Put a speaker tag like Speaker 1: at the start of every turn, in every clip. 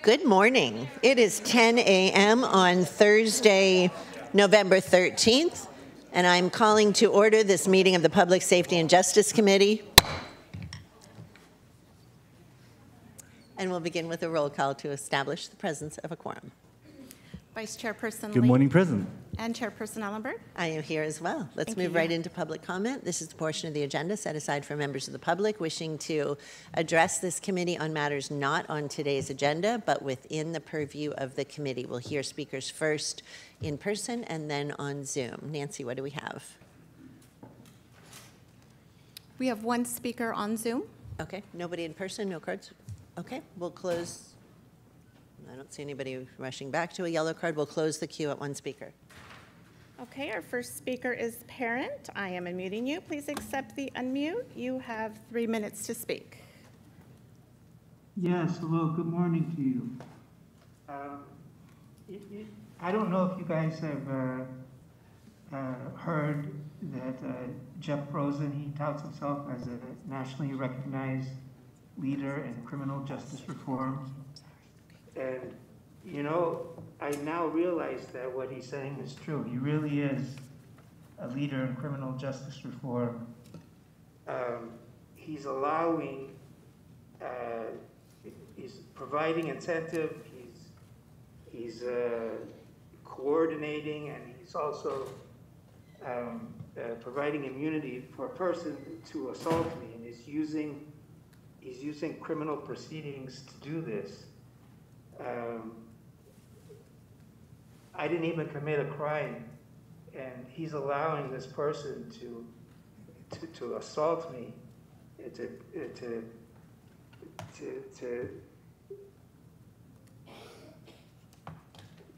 Speaker 1: Good morning. It is 10 a.m. on Thursday, November 13th, and I'm calling to order this meeting of the Public Safety and Justice Committee. And we'll begin with a roll call to establish the presence of a quorum.
Speaker 2: Vice Chairperson
Speaker 3: Good
Speaker 2: Lee.
Speaker 3: morning, President.
Speaker 2: And Chairperson Ellenberg.
Speaker 1: I am here as well. Let's move right into public comment. This is the portion of the agenda set aside for members of the public wishing to address this committee on matters not on today's agenda, but within the purview of the committee. We'll hear speakers first in person and then on Zoom. Nancy, what do we have?
Speaker 2: We have one speaker on Zoom.
Speaker 1: Okay, nobody in person, no cards? Okay, we'll close. I don't see anybody rushing back to a yellow card. We'll close the queue at one speaker.
Speaker 2: Okay, our first speaker is Parent. I am unmuting you. Please accept the unmute. You have 3 minutes to speak.
Speaker 4: Yes, hello, good morning to you. I don't know if you guys have heard that Jeff Rosen, he touts himself as a nationally recognized leader in criminal justice reform. And, you know, I now realize that what he's saying is true. He really is a leader in criminal justice reform. He's allowing, he's providing incentive, he's coordinating, and he's also providing immunity for a person to assault me, and he's using criminal proceedings to do this. I didn't even commit a crime, and he's allowing this person to assault me,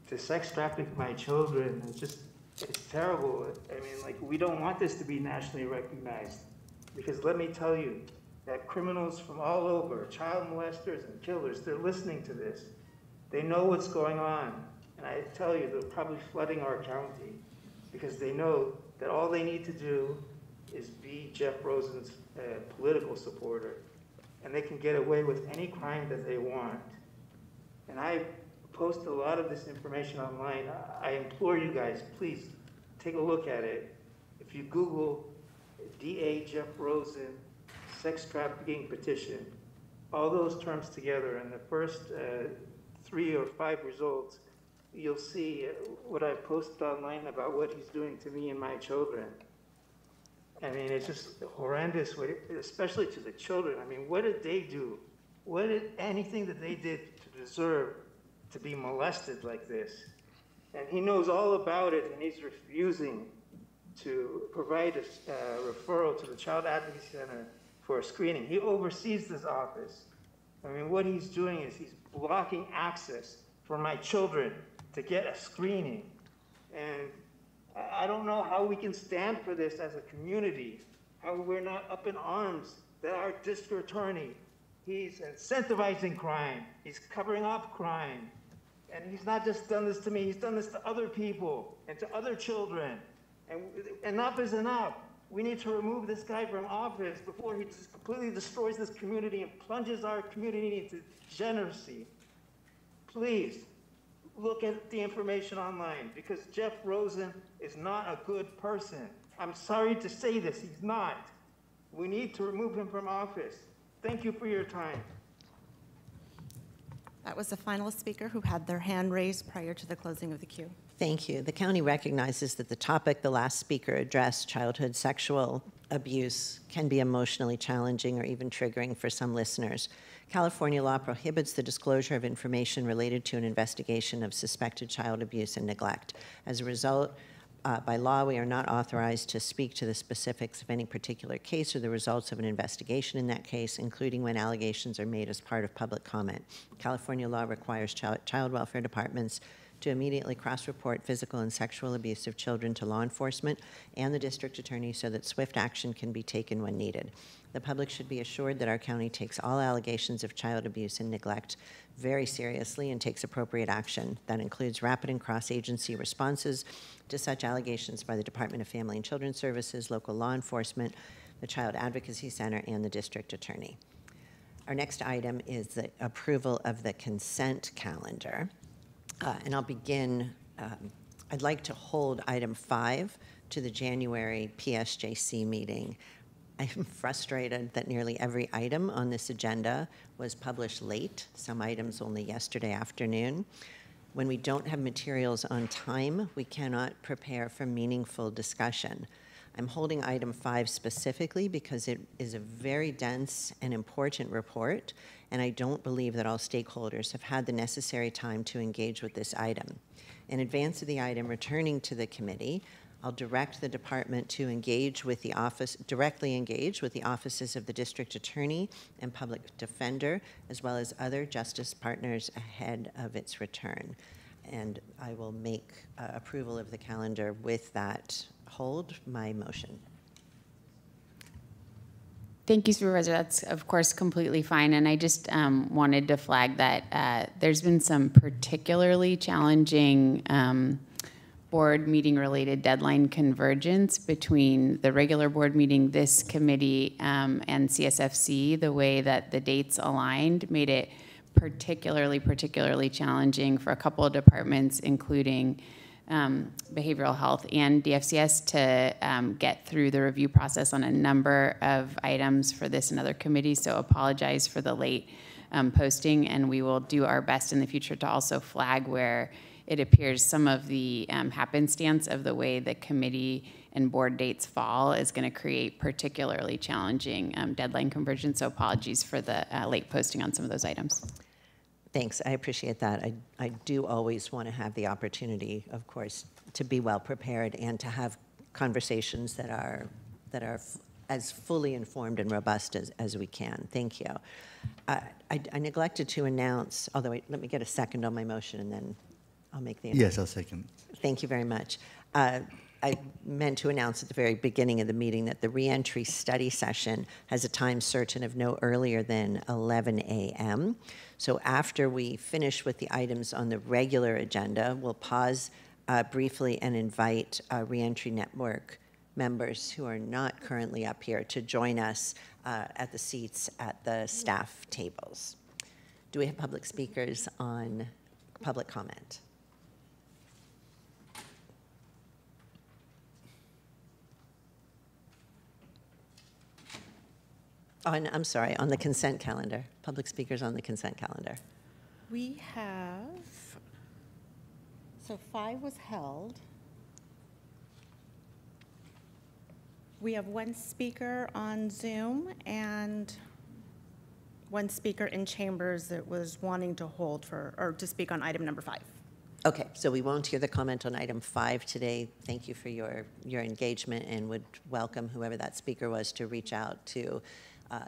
Speaker 4: to sex traffic my children. It's terrible. I mean, like, we don't want this to be nationally recognized, because let me tell you that criminals from all over, child molesters and killers, they're listening to this. They know what's going on. And I tell you, they're probably flooding our county because they know that all they need to do is be Jeff Rosen's political supporter. And they can get away with any crime that they want. And I post a lot of this information online. I implore you guys, please take a look at it. If you Google DA Jeff Rosen sex trafficking petition, all those terms together, and the first 3 or 5 results, you'll see what I posted online about what he's doing to me and my children. I mean, it's just horrendous, especially to the children. I mean, what did they do? What did anything that they did to deserve to be molested like this? And he knows all about it, and he's refusing to provide a referral to the Child Advocacy Center for a screening. He oversees this office. I mean, what he's doing is he's blocking access for my children to get a screening. And I don't know how we can stand for this as a community, how we're not up in arms that our district attorney, he's incentivizing crime, he's covering up crime. And he's not just done this to me, he's done this to other people and to other children. And enough is enough. We need to remove this guy from office before he just completely destroys this community and plunges our community into degeneracy. Please look at the information online, because Jeff Rosen is not a good person. I'm sorry to say this, he's not. We need to remove him from office. Thank you for your time.
Speaker 2: That was the final speaker who had their hand raised prior to the closing of the queue.
Speaker 1: Thank you. The county recognizes that the topic the last speaker addressed, childhood sexual abuse, can be emotionally challenging or even triggering for some listeners. California law prohibits the disclosure of information related to an investigation of suspected child abuse and neglect. As a result, by law, we are not authorized to speak to the specifics of any particular case or the results of an investigation in that case, including when allegations are made as part of public comment. California law requires child welfare departments to immediately cross-report physical and sexual abuse of children to law enforcement and the district attorney so that swift action can be taken when needed. The public should be assured that our county takes all allegations of child abuse and neglect very seriously and takes appropriate action. That includes rapid and cross-agency responses to such allegations by the Department of Family and Children's Services, local law enforcement, the Child Advocacy Center, and the district attorney. Our next item is the approval of the consent calendar. And I'll begin, I'd like to hold item 5 to the January PSJC meeting. I am frustrated that nearly every item on this agenda was published late, some items only yesterday afternoon. When we don't have materials on time, we cannot prepare for meaningful discussion. I'm holding item 5 specifically because it is a very dense and important report, and I don't believe that all stakeholders have had the necessary time to engage with this item. In advance of the item returning to the committee, I'll direct the department to engage with the office, directly engage with the offices of the district attorney and public defender, as well as other justice partners ahead of its return. And I will make approval of the calendar with that hold my motion.
Speaker 3: Thank you, Supervisor. That's, of course, completely fine. And I just wanted to flag that there's been some particularly challenging board meeting related deadline convergence between the regular board meeting, this committee, and CSFC. The way that the dates aligned made it particularly challenging for a couple of departments, including behavioral health and DFCS, to get through the review process on a number of items for this and other committees. So apologize for the late posting, and we will do our best in the future to also flag where it appears some of the happenstance of the way the committee and board dates fall is going to create particularly challenging deadline convergence. So apologies for the late posting on some of those items.
Speaker 1: Thanks, I appreciate that. I do always want to have the opportunity, of course, to be well prepared and to have conversations that are as fully informed and robust as we can. Thank you. I neglected to announce, although let me get a second on my motion and then I'll make the
Speaker 5: Yes, I'll second.
Speaker 1: Thank you very much. I meant to announce at the very beginning of the meeting that the reentry study session has a time certain of no earlier than 11 a.m. So after we finish with the items on the regular agenda, we'll pause briefly and invite Reentry Network members who are not currently up here to join us at the seats at the staff tables. Do we have public speakers on public comment? I'm sorry, on the consent calendar. Public speakers on the consent calendar.
Speaker 2: We have, so 5 was held. We have 1 speaker on Zoom and 1 speaker in chambers that was wanting to hold or to speak on item number 5.
Speaker 1: Okay, so we won't hear the comment on item 5 today. Thank you for your engagement, and would welcome whoever that speaker was to reach out to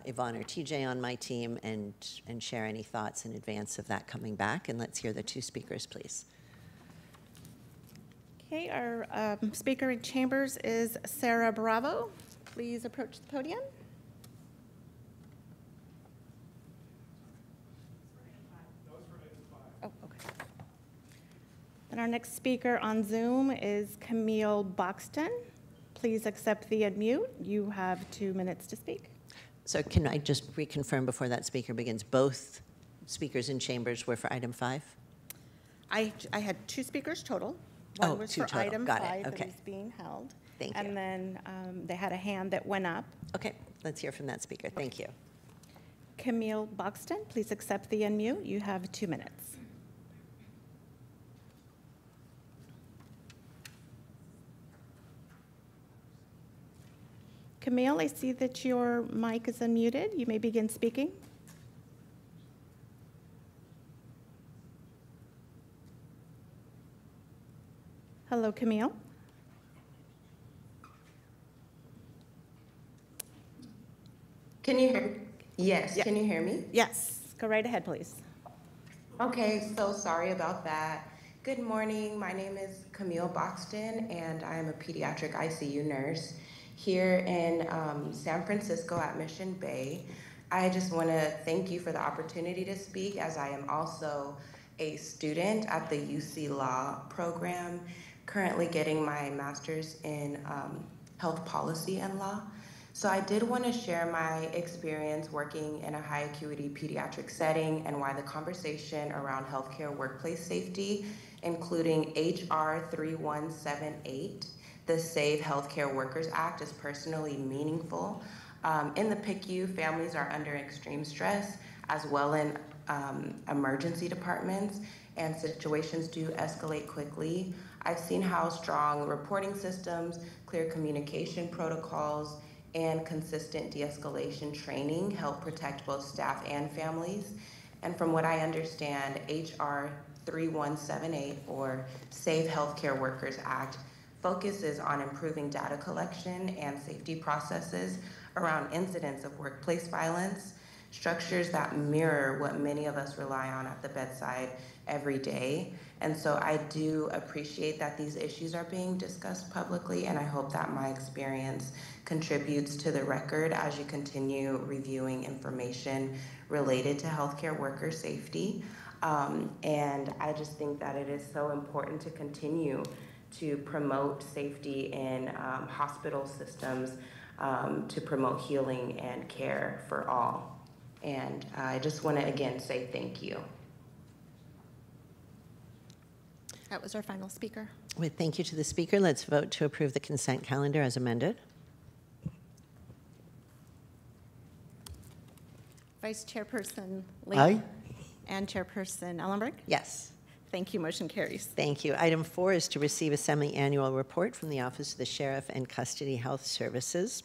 Speaker 1: Yvonne or TJ on my team and share any thoughts in advance of that coming back. And let's hear the 2 speakers, please.
Speaker 2: Okay, our speaker in chambers is Sarah Bravo. Please approach the podium. Oh, okay. And our next speaker on Zoom is Camille Boxton. Please accept the unmute. You have 2 minutes to speak.
Speaker 1: So can I just reconfirm before that speaker begins, both speakers in chambers were for item 5?
Speaker 2: I had 2 speakers total. One was
Speaker 1: 2
Speaker 2: for
Speaker 1: total.
Speaker 2: item
Speaker 1: Got
Speaker 2: 5
Speaker 1: it. Okay.
Speaker 2: that is being held.
Speaker 1: Thank you.
Speaker 2: And then they had a hand that went up.
Speaker 1: Okay, let's hear from that speaker. Thank you.
Speaker 2: Camille Boxton, please accept the unmute. You have 2 minutes. Camille, I see that your mic is unmuted. You may begin speaking. Hello, Camille.
Speaker 6: Can you hear me? Yes,
Speaker 2: Yeah.
Speaker 6: Can you hear me?
Speaker 2: Yes, go right ahead, please.
Speaker 6: Okay, so sorry about that. Good morning, my name is Camille Boxton, and I am a pediatric ICU nurse here in San Francisco at Mission Bay. I just want to thank you for the opportunity to speak, as I am also a student at the UC Law program, currently getting my master's in health policy and law. So I did want to share my experience working in a high acuity pediatric setting and why the conversation around healthcare workplace safety, including HR 3178, the Save Healthcare Workers Act, is personally meaningful. In the PICU, families are under extreme stress, as well in emergency departments, and situations do escalate quickly. I've seen how strong reporting systems, clear communication protocols, and consistent de-escalation training help protect both staff and families. And from what I understand, HR 3178, or Save Healthcare Workers Act, focuses on improving data collection and safety processes around incidents of workplace violence, structures that mirror what many of us rely on at the bedside every day. And so I do appreciate that these issues are being discussed publicly, and I hope that my experience contributes to the record as you continue reviewing information related to healthcare worker safety. And I just think that it is so important to continue to promote safety in hospital systems, to promote healing and care for all. And I just want to again say thank you.
Speaker 2: That was our final speaker.
Speaker 1: With thank you to the speaker, let's vote to approve the consent calendar as amended.
Speaker 2: Vice Chairperson Lee.
Speaker 5: Aye.
Speaker 2: And Chairperson Ellenberg.
Speaker 1: Yes.
Speaker 2: Thank you. Motion carries.
Speaker 1: Thank you. Item 4 is to receive a semi-annual report from the Office of the Sheriff and Custody Health Services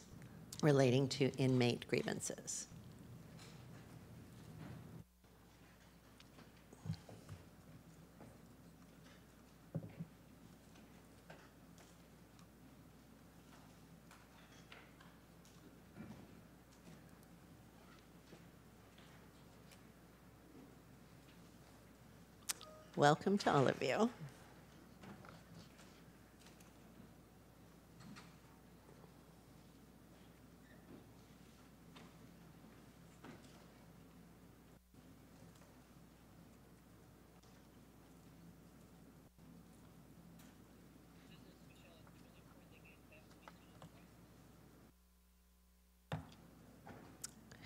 Speaker 1: relating to inmate grievances. Welcome to all of you.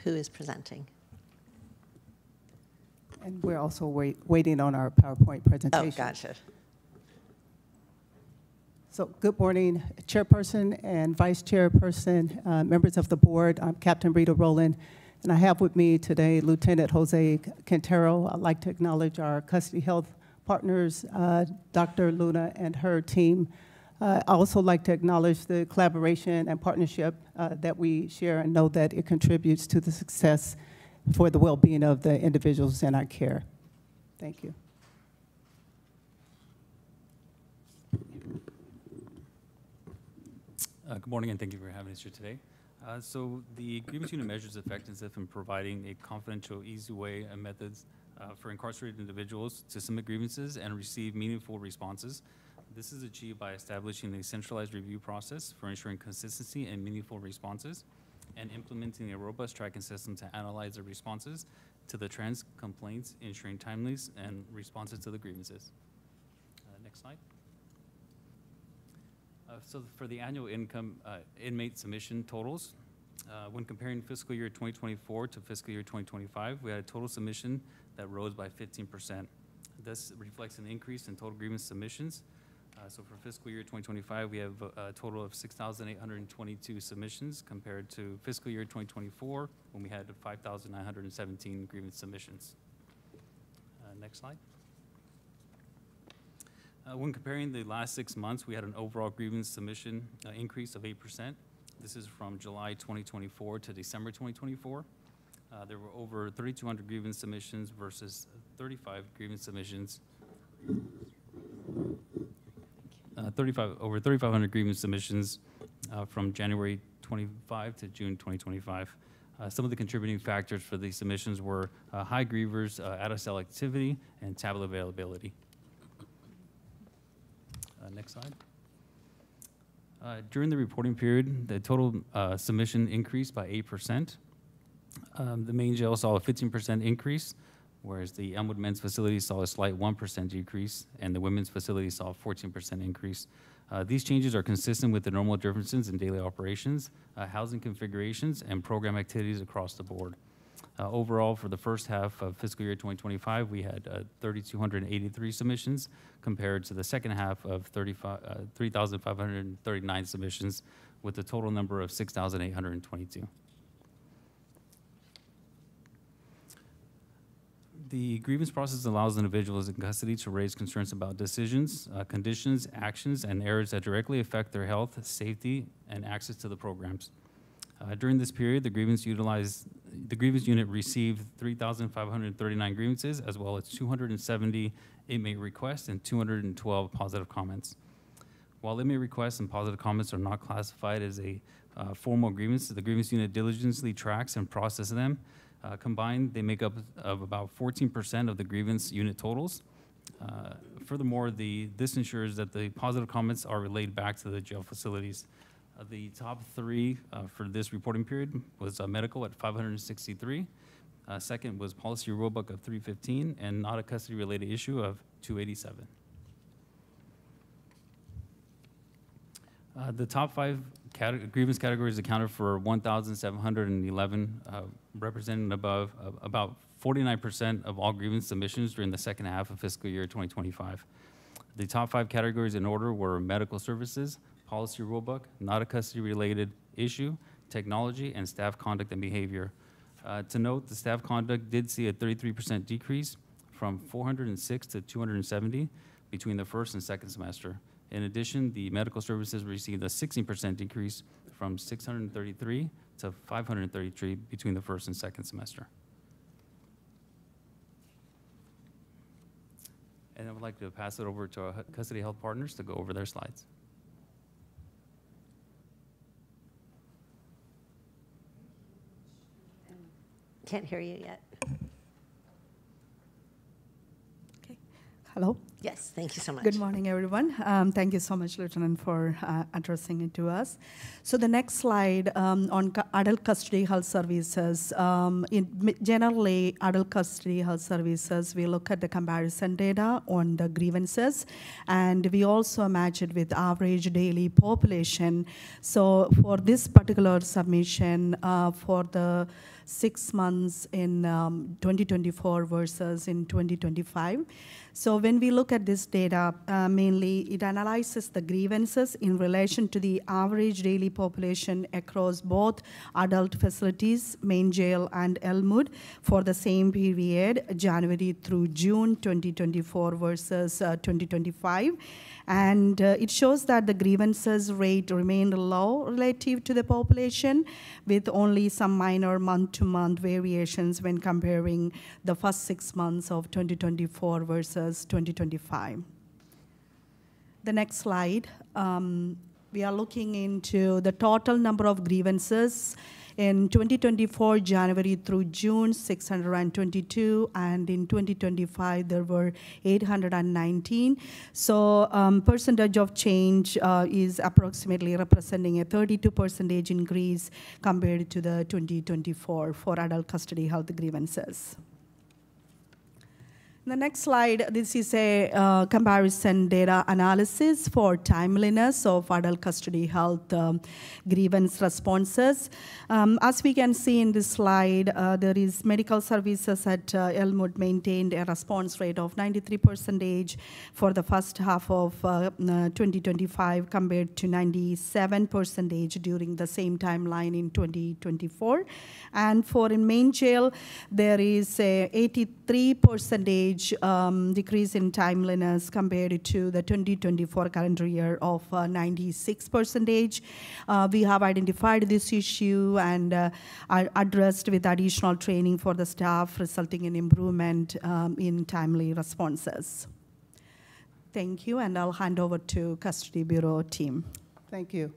Speaker 1: Who is presenting?
Speaker 5: And we're also waiting on our PowerPoint presentation.
Speaker 1: Oh, gotcha.
Speaker 5: So good morning, Chairperson and Vice Chairperson, members of the board. I'm Captain Rita Rowland, and I have with me today Lieutenant Jose Quintero. I'd like to acknowledge our custody health partners, Dr. Luna and her team. I also like to acknowledge the collaboration and partnership that we share and know that it contributes to the success for the well-being of the individuals in our care. Thank you.
Speaker 7: Good morning, and thank you for having us here today. So the grievance unit measures effectiveness in providing a confidential, easy way and methods for incarcerated individuals to submit grievances and receive meaningful responses. This is achieved by establishing a centralized review process for ensuring consistency and meaningful responses, and implementing a robust tracking system to analyze the responses to the trends, complaints, ensuring timeliness and responses to the grievances. Next slide. So for the annual inmate submission totals, when comparing fiscal year 2024 to fiscal year 2025, we had a total submission that rose by 15%. This reflects an increase in total grievance submissions. So for fiscal year 2025, we have a total of 6,822 submissions compared to fiscal year 2024 when we had 5,917 grievance submissions. Next slide. When comparing the last 6 months, we had an overall grievance submission increase of 8%. This is from July 2024 to December 2024. There were over 3,200 grievance submissions versus 35 grievance submissions. Over 3,500 grievance submissions from January 25 to June 2025. Some of the contributing factors for these submissions were high grievers, out-of-cell activity, and tablet availability. Next slide. During the reporting period, the total submission increased by 8%. The main jail saw a 15% increase, whereas the Elmwood Men's Facility saw a slight 1% decrease, and the Women's Facility saw a 14% increase. These changes are consistent with the normal differences in daily operations, housing configurations, and program activities across the board. Overall, for the first half of fiscal year 2025, we had 3,283 submissions compared to the second half of 3,539 submissions, with a total number of 6,822. The grievance process allows individuals in custody to raise concerns about decisions, conditions, actions, and errors that directly affect their health, safety, and access to the programs. During this period, the grievance unit received 3,539 grievances, as well as 270 inmate requests and 212 positive comments. While inmate requests and positive comments are not classified as a formal grievance, the grievance unit diligently tracks and processes them. Combined, they make up of about 14% of the grievance unit totals. Furthermore, this ensures that the positive comments are relayed back to the jail facilities. The top three for this reporting period was medical at 563. Second was policy rulebook of 315, and not a custody-related issue of 287. The top five grievance categories accounted for 1,711, representing about 49% of all grievance submissions during the second half of fiscal year 2025. The top five categories in order were medical services, policy rulebook, not a custody-related issue, technology, and staff conduct and behavior. To note, the staff conduct did see a 33% decrease from 406 to 270 between the first and second semester. In addition, the medical services received a 16% decrease from 633 to 533 between the first and second semester. And I would like to pass it over to our custody health partners to go over their slides.
Speaker 1: Can't hear you yet.
Speaker 8: Okay. Hello.
Speaker 1: Yes, thank you so much.
Speaker 8: Good morning, everyone. Thank you so much, Lieutenant, for addressing it to us. So the next slide on adult custody health services. Generally, adult custody health services, we look at the comparison data on the grievances, and we also match it with average daily population. So for this particular submission, for the 6 months in 2024 versus in 2025. So when we look at this data, mainly it analyzes the grievances in relation to the average daily population across both adult facilities, main jail and Elmwood for the same period, January through June 2024 versus 2025. And it shows that the grievances rate remained low relative to the population, with only some minor month-to-month variations when comparing the first 6 months of 2024 versus 2025. The next slide, we are looking into the total number of grievances. In 2024, January through June, 622, and in 2025, there were 819. So percentage of change is approximately representing a 32% increase compared to the 2024 for adult custody health grievances. The next slide, this is a comparison data analysis for timeliness of adult custody health grievance responses. As we can see in this slide, there is medical services at Elmwood maintained a response rate of 93% for the first half of 2025 compared to 97% during the same timeline in 2024. And for in main jail, there is a 83% decrease in timeliness compared to the 2024 calendar year of 96%. We have identified this issue and addressed with additional training for the staff, resulting in improvement in timely responses. Thank you, and I'll hand over to Custody Bureau team.
Speaker 5: Thank you.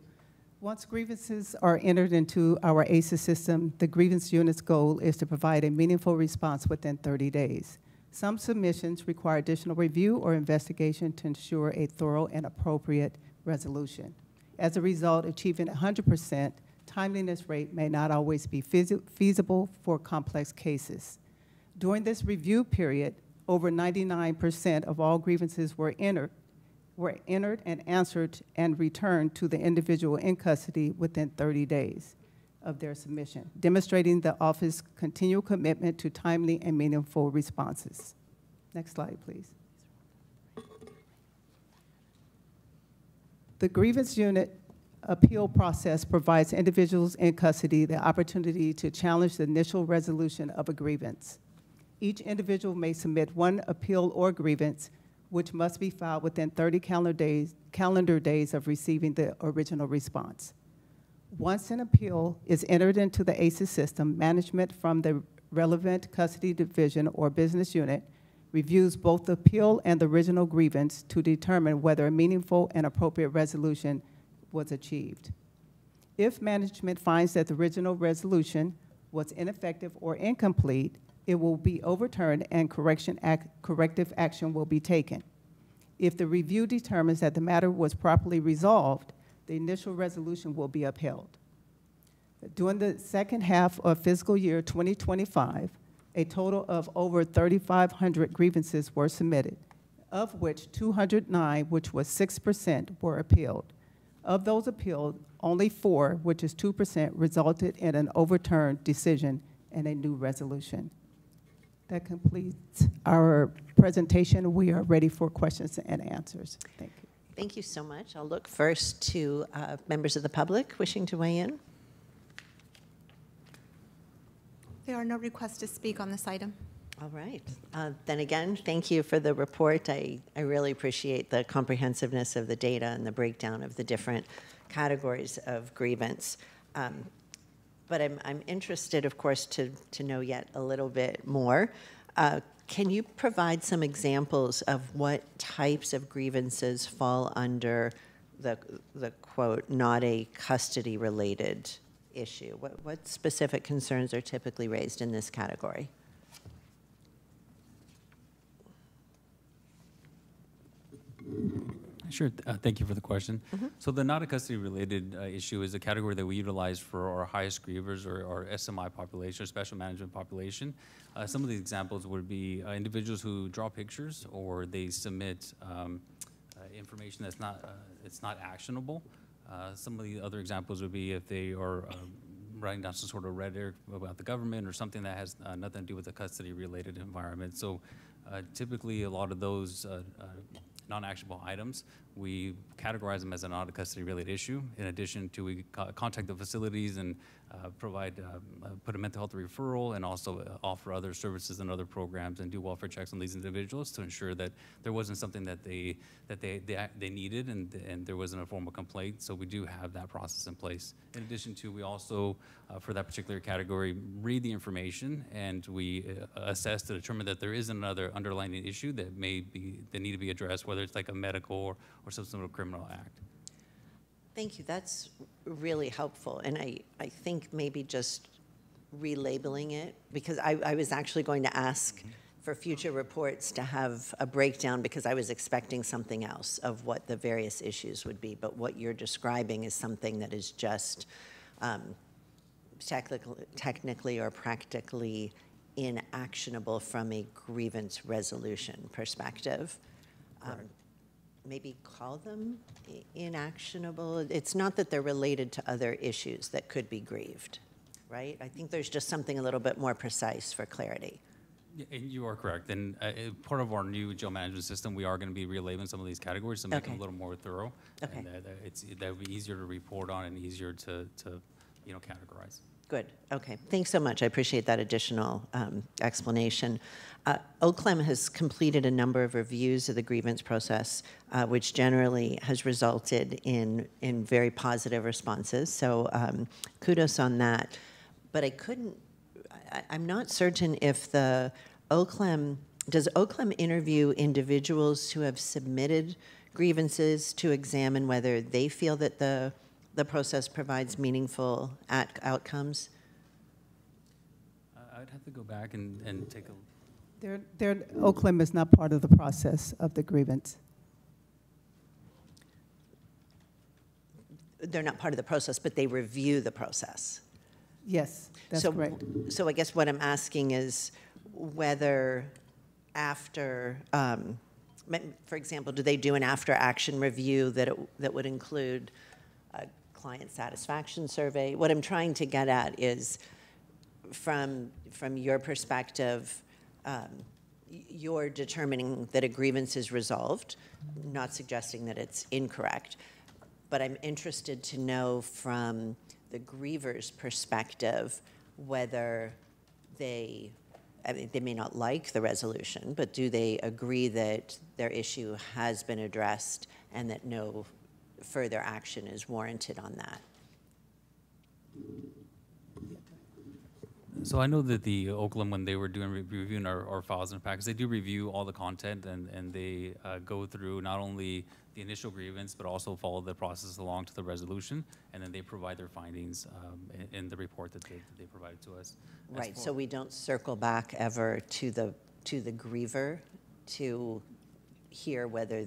Speaker 5: Once grievances are entered into our ACES system, the grievance unit's goal is to provide a meaningful response within 30 days. Some submissions require additional review or investigation to ensure a thorough and appropriate resolution. As a result, achieving 100% timeliness rate may not always be feasible for complex cases. During this review period, over 99% of all grievances were were entered and answered and returned to the individual in custody within 30 days of their submission, demonstrating the office's continual commitment to timely and meaningful responses. Next slide, please. The grievance unit appeal process provides individuals in custody the opportunity to challenge the initial resolution of a grievance. Each individual may submit one appeal or grievance, which must be filed within 30 calendar days of receiving the original response. Once an appeal is entered into the ACES system, management from the relevant custody division or business unit reviews both the appeal and the original grievance to determine whether a meaningful and appropriate resolution was achieved. If management finds that the original resolution was ineffective or incomplete, it will be overturned and corrective action will be taken. If the review determines that the matter was properly resolved, the initial resolution will be upheld. During the second half of fiscal year 2025, a total of over 3,500 grievances were submitted, of which 209, which was 6%, were appealed. Of those appealed, only 4, which is 2%, resulted in an overturned decision and a new resolution. That completes our presentation. We are ready for questions and answers. Thank you.
Speaker 1: Thank you so much. I'll look first to members of the public wishing to weigh in.
Speaker 9: There are no requests to speak on this item.
Speaker 1: All right. Then again, thank you for the report. I really appreciate the comprehensiveness of the data and the breakdown of the different categories of grievance. But I'm interested, of course, to know yet a little bit more. Can you provide some examples of what types of grievances fall under the quote, not a custody-related issue? What specific concerns are typically raised in this category?
Speaker 7: Sure. Thank you for the question. So the not a custody-related issue is a category that we utilize for our highest grievers or our SMI population, or special management population. Some of the examples would be individuals who draw pictures or they submit information that's it's not actionable. Some of the other examples would be if they are writing down some sort of rhetoric about the government or something that has nothing to do with the custody-related environment. So typically a lot of those non-actionable items, we categorize them as a not a custody-related issue. In addition to, we contact the facilities and put a mental health referral and also offer other services and other programs and do welfare checks on these individuals to ensure that there wasn't something that they needed and there wasn't a formal complaint. So we do have that process in place. In addition to, we also, for that particular category, read the information and we assess to determine that there is another underlying issue that that need to be addressed, whether it's like a medical or some sort of criminal act.
Speaker 1: Thank you. That's really helpful. And I think maybe just relabeling it, because I was actually going to ask for future reports to have a breakdown because I was expecting something else of what the various issues would be. But what you're describing is something that is just technically or practically inactionable from a grievance resolution perspective. Maybe call them inactionable. It's not that they're related to other issues that could be grieved, right? I think there's just something a little bit more precise for clarity.
Speaker 7: Yeah, and you are correct. And part of our new jail management system, we are going to be relabeling some of these categories to make them a little more thorough.
Speaker 1: Okay.
Speaker 7: And that would be easier to report on and easier to categorize.
Speaker 1: Good. Okay. Thanks so much. I appreciate that additional explanation. OCLEM has completed a number of reviews of the grievance process, which generally has resulted in very positive responses. So kudos on that. But I'm not certain if does OCLEM interview individuals who have submitted grievances to examine whether they feel that the process provides meaningful outcomes?
Speaker 7: I'd have to go back and take a...
Speaker 5: OCLEM is not part of the process of the grievance.
Speaker 1: They're not part of the process, but they review the process.
Speaker 5: Yes, that's correct.
Speaker 1: So I guess what I'm asking is whether after For example, do they do an after-action review that would include a client satisfaction survey? What I'm trying to get at is, from your perspective, you're determining that a grievance is resolved, not suggesting that it's incorrect, but I'm interested to know from the griever's perspective whether they may not like the resolution, but do they agree that their issue has been addressed and that no further action is warranted on that?
Speaker 7: So I know that the Oakland, when they were doing reviewing our files and packets, they do review all the content, and they go through not only the initial grievance, but also follow the process along to the resolution, and then they provide their findings in the report that they provided to us.
Speaker 1: Right, so we don't circle back ever to the griever to hear whether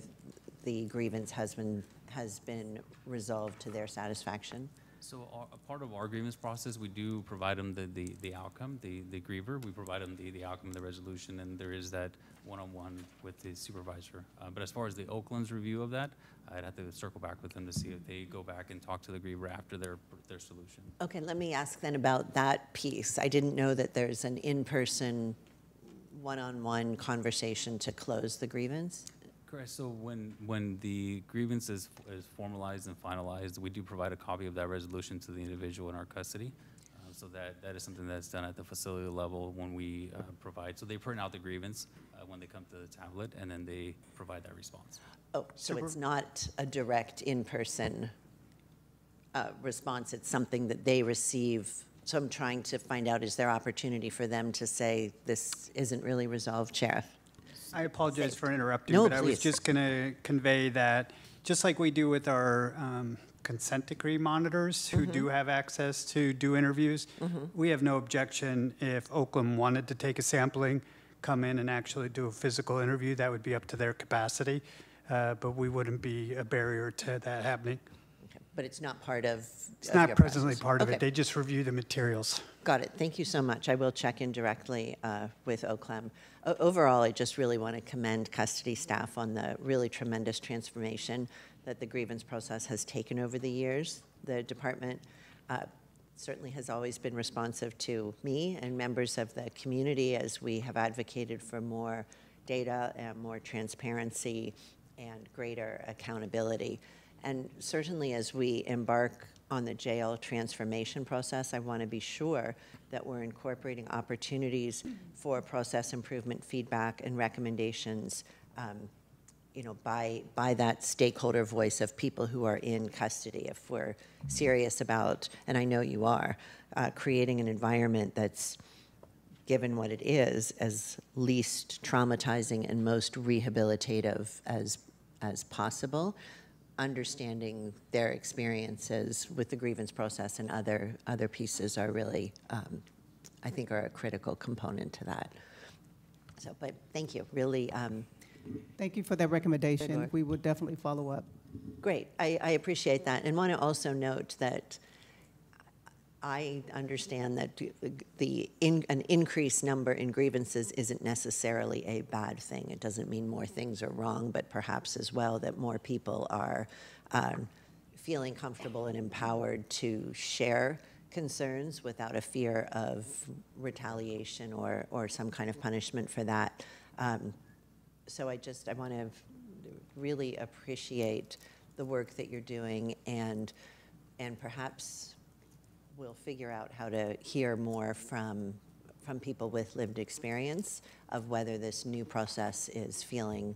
Speaker 1: the grievance has been resolved to their satisfaction?
Speaker 7: So a part of our grievance process, we do provide them the outcome, the griever. We provide them the outcome of the resolution, and there is that one-on-one with the supervisor. But as far as the Oakland's review of that, I'd have to circle back with them to see if they go back and talk to the griever after their solution.
Speaker 1: Okay, let me ask then about that piece. I didn't know that there's an in-person, one-on-one conversation to close the grievance.
Speaker 7: Correct. So when the grievance is formalized and finalized, we do provide a copy of that resolution to the individual in our custody. So that is something that's done at the facility level when we provide. So they print out the grievance when they come to the tablet, and then they provide that response.
Speaker 1: Oh, so it's not a direct in-person response. It's something that they receive. So I'm trying to find out, is there opportunity for them to say, this isn't really resolved, Sheriff?
Speaker 10: I apologize for interrupting,
Speaker 1: No,
Speaker 10: but I was
Speaker 1: please.
Speaker 10: just going to convey that, just like we do with our consent decree monitors who do have access to do interviews, we have no objection if Oakland wanted to take a sampling, come in and actually do a physical interview. That would be up to their capacity, but we wouldn't be a barrier to that happening.
Speaker 1: Okay, but it's not part of
Speaker 10: It's not
Speaker 1: your
Speaker 10: presently
Speaker 1: process.
Speaker 10: part of
Speaker 1: Okay.
Speaker 10: it. They just review the materials.
Speaker 1: Got it. Thank you so much. I will check in directly with OCLEM. Overall, I just really want to commend custody staff on the really tremendous transformation that the grievance process has taken over the years. The department certainly has always been responsive to me and members of the community as we have advocated for more data and more transparency and greater accountability. And certainly as we embark on the jail transformation process, I want to be sure that we're incorporating opportunities for process improvement feedback and recommendations by that stakeholder voice of people who are in custody. If we're serious about, and I know you are, creating an environment that's, given what it is, as least traumatizing and most rehabilitative as possible, understanding their experiences with the grievance process and other pieces are really, I think, are a critical component to that. So, but thank you, really.
Speaker 5: Thank you for that recommendation.
Speaker 1: work.
Speaker 5: We will definitely follow up.
Speaker 1: Great, I appreciate that, and want to also note that I understand that an increased number in grievances isn't necessarily a bad thing. It doesn't mean more things are wrong, but perhaps as well that more people are feeling comfortable and empowered to share concerns without a fear of retaliation or some kind of punishment for that. So I want to really appreciate the work that you're doing, and perhaps we'll figure out how to hear more from people with lived experience of whether this new process is feeling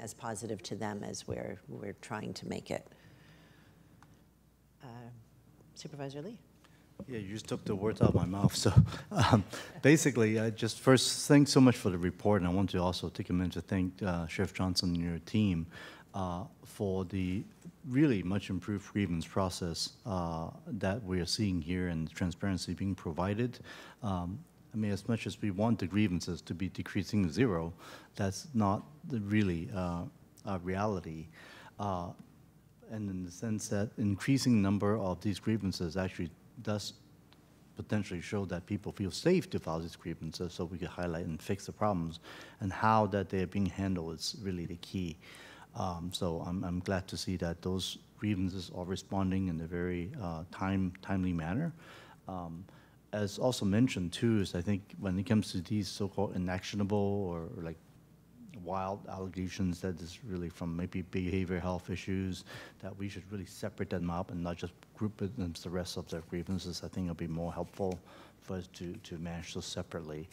Speaker 1: as positive to them as we're trying to make it. Supervisor Lee.
Speaker 11: Yeah, you just took the words out of my mouth. So basically, just first, thanks so much for the report. And I want to also take a minute to thank Sheriff Johnson and your team for the really much improved grievance process that we are seeing here and the transparency being provided. I mean, as much as we want the grievances to be decreasing to zero, that's not really a reality. And in the sense that increasing number of these grievances actually does potentially show that people feel safe to file these grievances, so we could highlight and fix the problems, and how that they are being handled is really the key. So I'm glad to see that those grievances are responding in a very timely manner. As also mentioned too, is I think when it comes to these so-called inactionable or like wild allegations that is really from maybe behavioral health issues, that we should really separate them up and not just group it into the rest of their grievances. I think it'll be more helpful for us to manage those separately.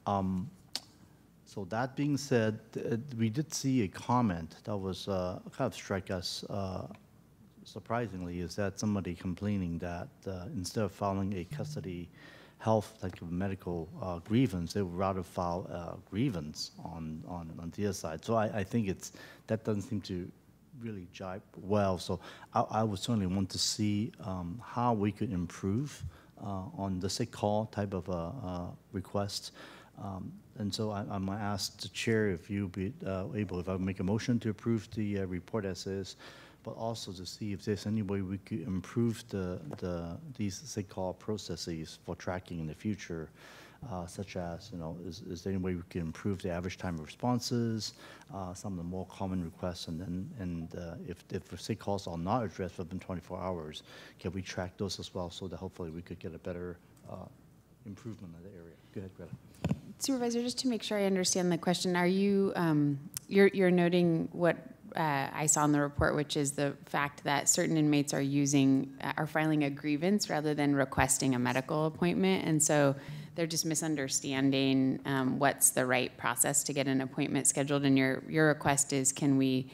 Speaker 11: So that being said, we did see a comment that was kind of struck us surprisingly, is that somebody complaining that instead of filing a custody health, like a medical grievance, they would rather file a grievance on the other side. So I think that doesn't seem to really jibe well. So I would certainly want to see how we could improve on the sick call type of request. And so I'm going to ask the chair if you'd be able, if I make a motion to approve the report as is, but also to see if there's any way we could improve these sick call processes for tracking in the future, such as, is there any way we can improve the average time of responses, some of the more common requests, and if the sick calls are not addressed within 24 hours, can we track those as well so that hopefully we could get a better improvement in the area? Go ahead, Greta.
Speaker 3: Supervisor, just to make sure I understand the question, are you, you're noting what I saw in the report, which is the fact that certain inmates are filing a grievance rather than requesting a medical appointment, and so they're just misunderstanding what's the right process to get an appointment scheduled. And your request is, can we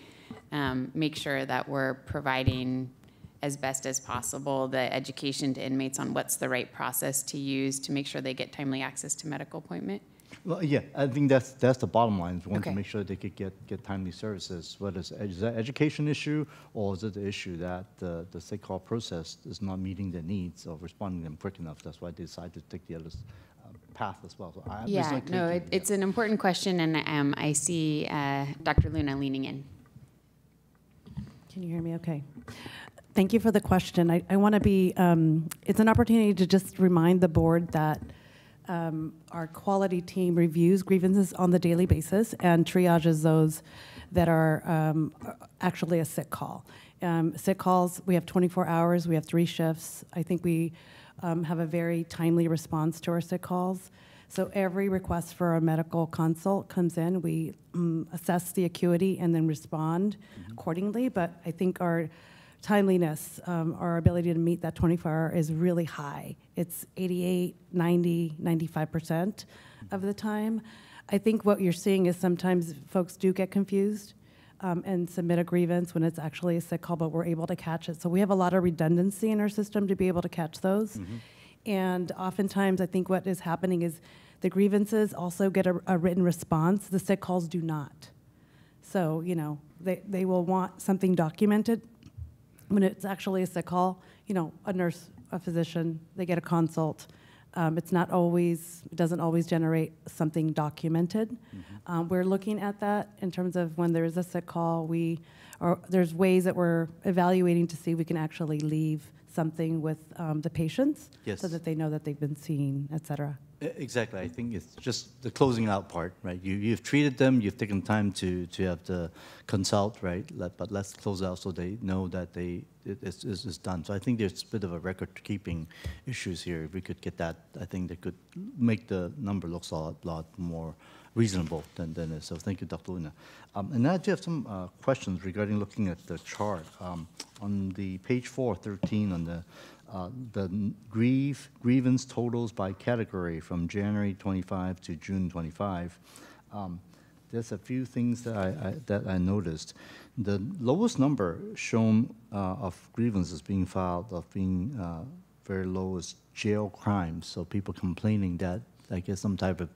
Speaker 3: make sure that we're providing as best as possible the education to inmates on what's the right process to use to make sure they get timely access to medical appointment?
Speaker 11: Well, yeah, I think that's the bottom line. We want
Speaker 3: Okay.
Speaker 11: to make sure they could get timely services. Whether is that an education issue, or is it the issue that the sick call process is not meeting their needs or responding to them quick enough? That's why they decided to take the other path as well. So
Speaker 3: Yeah, no, it's an important question, and I see Dr. Luna leaning in.
Speaker 12: Can you hear me okay? Thank you for the question. I want to be, it's an opportunity to just remind the board that our quality team reviews grievances on the daily basis and triages those that are actually a sick call. Sick calls, we have 24 hours, we have 3 shifts. I think we have a very timely response to our sick calls. So every request for a medical consult comes in, we assess the acuity and then respond accordingly. But I think our timeliness, our ability to meet that 24-hour is really high. It's 88, 90, 95% of the time. I think what you're seeing is sometimes folks do get confused and submit a grievance when it's actually a sick call, but we're able to catch it. So we have a lot of redundancy in our system to be able to catch those. And oftentimes, I think what is happening is the grievances also get a written response. The sick calls do not. So, they will want something documented. When it's actually a sick call, a nurse, a physician, they get a consult. It doesn't always generate something documented. We're looking at that in terms of when there's a sick call. There's ways that we're evaluating to see if we can actually leave something with the patients,
Speaker 11: Yes.
Speaker 12: so that they know that they've been seen, et cetera.
Speaker 11: Exactly. I think it's just the closing out part, right? You've treated them, you've taken time to have the consult, right? But let's close out so they know that it's done. So I think there's a bit of a record-keeping issues here. If we could get that, I think that could make the number look a lot more reasonable than it is. So thank you, Dr. Luna. And I do have some questions regarding looking at the chart. On the page 413 on the grievance totals by category from January 25 to June 25. There's a few things that I noticed. The lowest number shown of grievances being filed of being very low is jail crimes. So people complaining that I guess some type of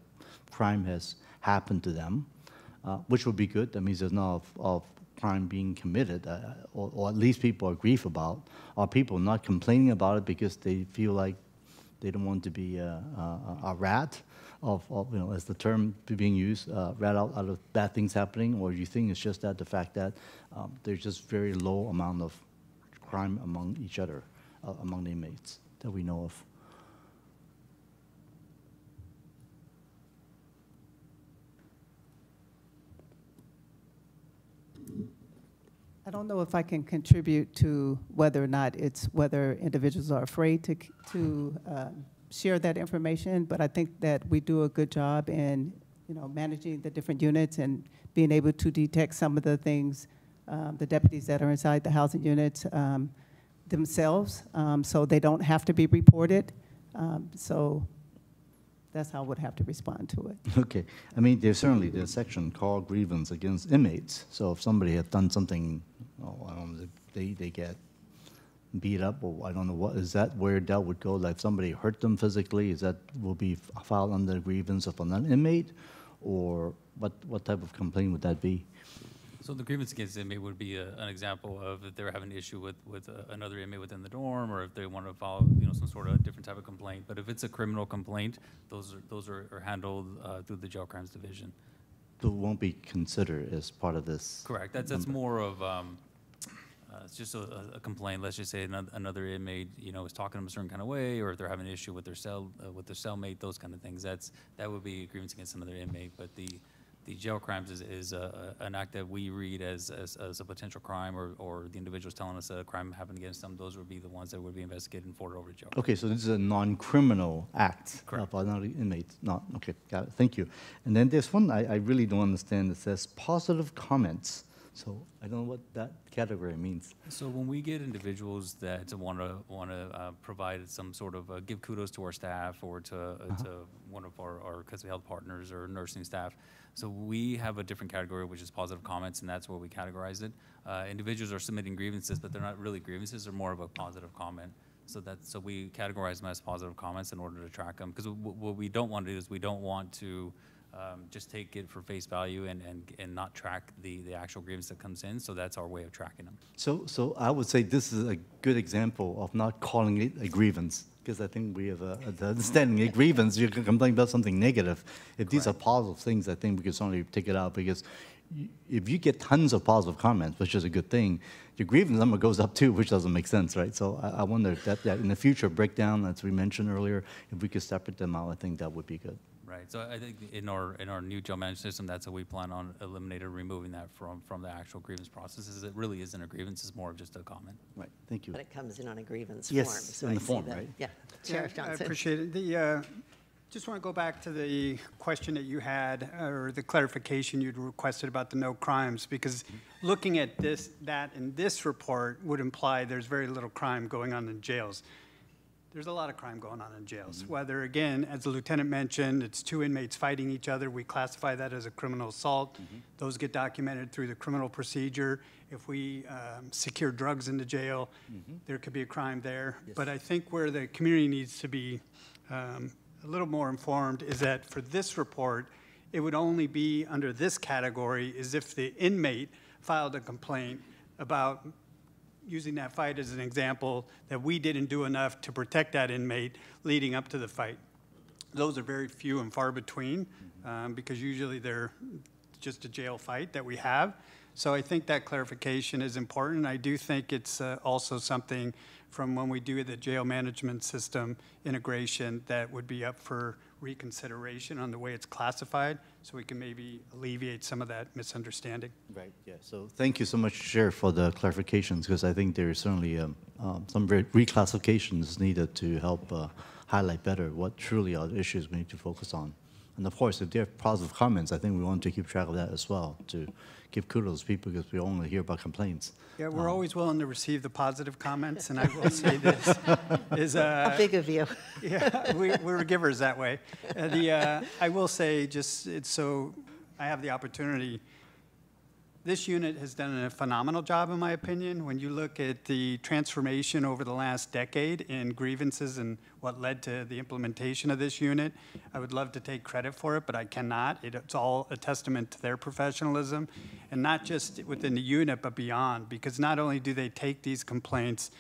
Speaker 11: crime has happened to them, which would be good. That means there's not of crime being committed, or at least people are grief about, or people not complaining about it because they feel like they don't want to be a rat of as the term being used, rat out of bad things happening, or you think it's just that the fact that there's just very low amount of crime among each other, among the inmates that we know of.
Speaker 5: I don't know if I can contribute to whether or not it's whether individuals are afraid to share that information, but I think that we do a good job in, managing the different units and being able to detect some of the things, the deputies that are inside the housing units themselves, so they don't have to be reported. So that's how I would have to respond to it.
Speaker 11: Okay. I mean, there's certainly the section called grievance against inmates. So if somebody has done something, I don't know, they get beat up, or I don't know what, is that where that would go? Like if somebody hurt them physically, is that will be filed under the grievance of an inmate? Or what type of complaint would that be?
Speaker 7: So the grievance against inmate would be an example of if they're having an issue with another inmate within the dorm, or if they want to file some sort of different type of complaint. But if it's a criminal complaint, those are handled through the jail crimes division.
Speaker 11: So it won't be considered as part of this?
Speaker 7: Correct. That's more of it's just a complaint. Let's just say another inmate is talking to them a certain kind of way, or if they're having an issue with their cellmate, those kind of things. That would be a grievance against another inmate. But the jail crimes is an act that we read as a potential crime, or the individual's telling us a crime happened against them. Those would be the ones that would be investigated and forwarded over to jail.
Speaker 11: Okay, so this is a non-criminal act.
Speaker 7: Correct.
Speaker 11: Of another inmate. Okay, got it. Thank you. And then there's one I really don't understand. It says positive comments. So I don't know what that category means.
Speaker 7: So when we get individuals that want to provide some sort of give kudos to our staff, or to one of our custody health partners or nursing staff, so we have a different category, which is positive comments, and that's where we categorize it. Individuals are submitting grievances, but they're not really grievances; they're more of a positive comment. So we categorize them as positive comments in order to track them. Because what we don't want to do is we don't want to just take it for face value and not track the actual grievance that comes in. So that's our way of tracking them.
Speaker 11: So I would say this is a good example of not calling it a grievance, because I think we have the understanding a grievance, you can complain about something negative. If these are positive things, I think we can certainly take it out, because if you get tons of positive comments, which is a good thing, your grievance number goes up too, which doesn't make sense, right? So I wonder if that in the future breakdown, as we mentioned earlier, if we could separate them out, I think that would be good.
Speaker 7: Right. So I think in our new jail management system, that's how we plan on eliminating or removing that from the actual grievance process. Is it really isn't a grievance; it's more of just a comment.
Speaker 11: Right. Thank you.
Speaker 1: But it comes in on a grievance
Speaker 11: yes,
Speaker 1: form. So
Speaker 11: in the
Speaker 1: I
Speaker 11: form,
Speaker 1: see that.
Speaker 11: right?
Speaker 1: Yeah. Sheriff Johnson.
Speaker 10: I appreciate it. Just want to go back to the question that you had, or the clarification you'd requested about the no crimes, because looking at that in this report would imply there's very little crime going on in jails. There's a lot of crime going on in jails, whether, again, as the lieutenant mentioned, it's two inmates fighting each other. We classify that as a criminal assault. Those get documented through the criminal procedure. If we secure drugs into jail, there could be a crime there. Yes. But I think where the community needs to be a little more informed is that for this report, it would only be under this category as if the inmate filed a complaint about using that fight as an example, that we didn't do enough to protect that inmate leading up to the fight. Those are very few and far between, because usually they're just a jail fight that we have. So I think that clarification is important. I do think it's also something from when we do the jail management system integration that would be up for reconsideration on the way it's classified, so we can maybe alleviate some of that misunderstanding.
Speaker 11: Right, yeah. So thank you so much, Sheriff, for the clarifications, because I think there is certainly some reclassifications needed to help highlight better what truly are the issues we need to focus on. And of course, if there are positive comments, I think we want to keep track of that as well, to give kudos to people, because we only hear about complaints.
Speaker 10: Yeah, we're always willing to receive the positive comments, and I will say this is
Speaker 1: how big of you.
Speaker 10: Yeah, we're givers that way. I will say, just it's so I have the opportunity. This unit has done a phenomenal job, in my opinion. When you look at the transformation over the last decade in grievances and what led to the implementation of this unit, I would love to take credit for it, but I cannot. It's all a testament to their professionalism, and not just within the unit, but beyond, because not only do they take these complaints,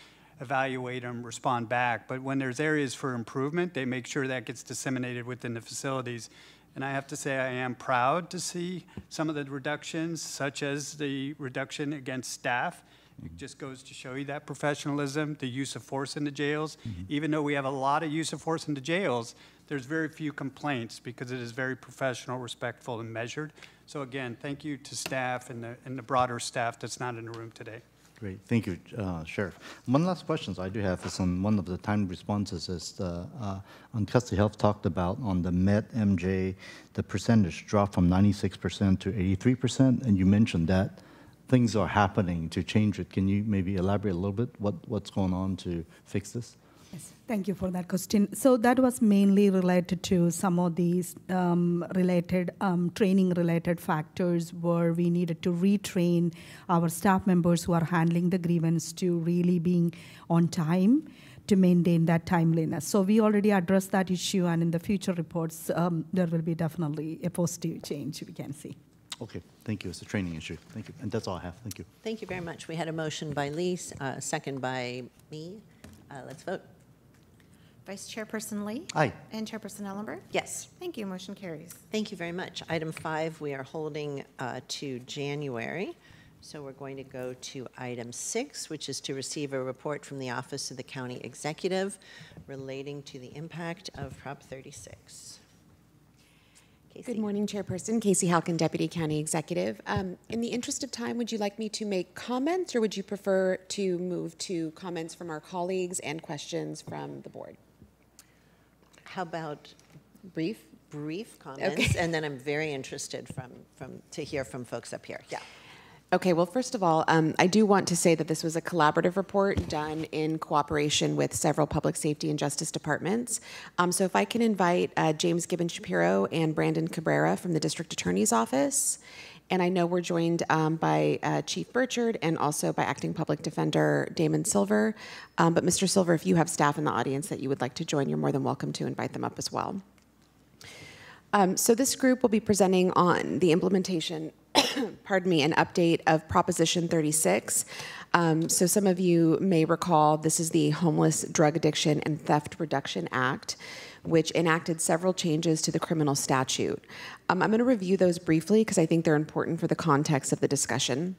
Speaker 10: evaluate them, respond back, but when there's areas for improvement, they make sure that gets disseminated within the facilities. And I have to say I am proud to see some of the reductions, such as the reduction against staff. It just goes to show you that professionalism, the use of force in the jails. Even though we have a lot of use of force in the jails, there's very few complaints because it is very professional, respectful, and measured. So again, thank you to staff and the broader staff that's not in the room today.
Speaker 11: Great, thank you, Sheriff. One last question I do have is on one of the timed responses is on Custody Health talked about on the Met MJ, the percentage dropped from 96% to 83%, and you mentioned that things are happening to change it. Can you maybe elaborate a little bit what's going on to fix this?
Speaker 8: Yes, thank you for that question. So that was mainly related to some of these training-related factors where we needed to retrain our staff members who are handling the grievance to really being on time to maintain that timeliness. So we already addressed that issue, and in the future reports, there will be definitely a positive change we can see.
Speaker 11: Okay, thank you. It's a training issue. Thank you. And that's all I have. Thank you.
Speaker 1: Thank you very much. We had a motion by Lee, second by me. Let's vote.
Speaker 9: Vice Chairperson Lee?
Speaker 11: Aye.
Speaker 9: And Chairperson Ellenberg?
Speaker 1: Yes.
Speaker 9: Thank you. Motion carries.
Speaker 1: Thank you very much. Item 5, we are holding to January. So we're going to go to item 6, which is to receive a report from the Office of the County Executive relating to the impact of Prop 36. Casey.
Speaker 13: Good morning, Chairperson. Casey Halkin, Deputy County Executive. In the interest of time, would you like me to make comments, or would you prefer to move to comments from our colleagues and questions from the board?
Speaker 1: How about
Speaker 13: brief
Speaker 1: comments,
Speaker 13: okay.
Speaker 1: And then I'm very interested to hear from folks up here. Yeah.
Speaker 13: Okay, well, first of all, I do want to say that this was a collaborative report done in cooperation with several public safety and justice departments. So if I can invite James Gibbon-Shapiro and Brandon Cabrera from the District Attorney's Office. And I know we're joined by Chief Burchard and also by Acting Public Defender Damon Silver. But Mr. Silver, if you have staff in the audience that you would like to join, you're more than welcome to invite them up as well. So this group will be presenting on the implementation, pardon me, an update of Proposition 36. So some of you may recall this is the Homeless, Drug Addiction, and Theft Reduction Act, which enacted several changes to the criminal statute. I'm going to review those briefly because I think they're important for the context of the discussion.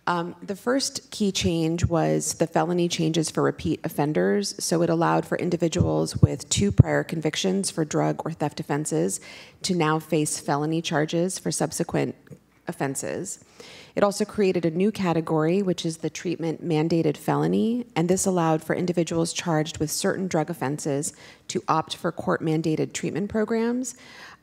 Speaker 13: The first key change was the felony changes for repeat offenders. So it allowed for individuals with 2 prior convictions for drug or theft offenses to now face felony charges for subsequent offenses. It also created a new category, which is the treatment mandated felony, and this allowed for individuals charged with certain drug offenses to opt for court-mandated treatment programs.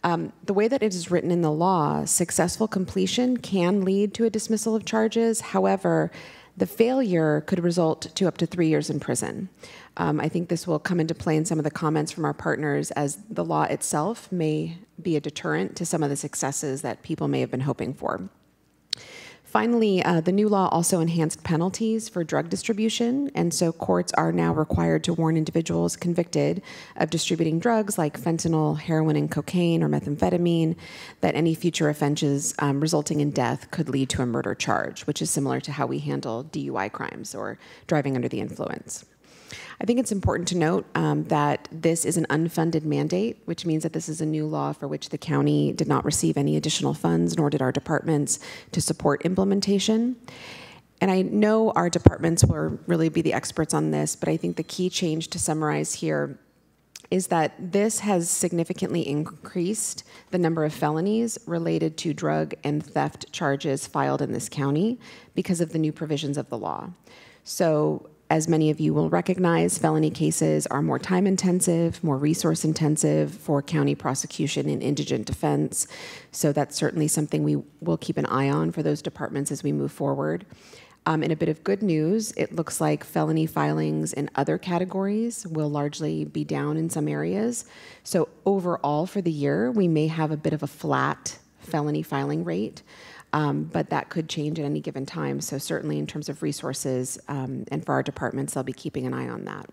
Speaker 13: The way that it is written in the law, successful completion can lead to a dismissal of charges. However, the failure could result to up to 3 years in prison. I think this will come into play in some of the comments from our partners, as the law itself may be a deterrent to some of the successes that people may have been hoping for. Finally, the new law also enhanced penalties for drug distribution, and so courts are now required to warn individuals convicted of distributing drugs like fentanyl, heroin, and cocaine, or methamphetamine, that any future offenses resulting in death could lead to a murder charge, which is similar to how we handle DUI crimes or driving under the influence. I think it's important to note that this is an unfunded mandate, which means that this is a new law for which the county did not receive any additional funds, nor did our departments, to support implementation. And I know our departments will really be the experts on this, but I think the key change to summarize here is that this has significantly increased the number of felonies related to drug and theft charges filed in this county because of the new provisions of the law. So, as many of you will recognize, felony cases are more time-intensive, more resource-intensive for county prosecution and indigent defense. So that's certainly something we will keep an eye on for those departments as we move forward. In a bit of good news, it looks like felony filings in other categories will largely be down in some areas. So overall for the year, we may have a bit of a flat felony filing rate. But that could change at any given time. So certainly in terms of resources and for our departments, they'll be keeping an eye on that.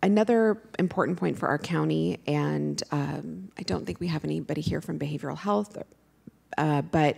Speaker 13: Another important point for our county, and I don't think we have anybody here from behavioral health, but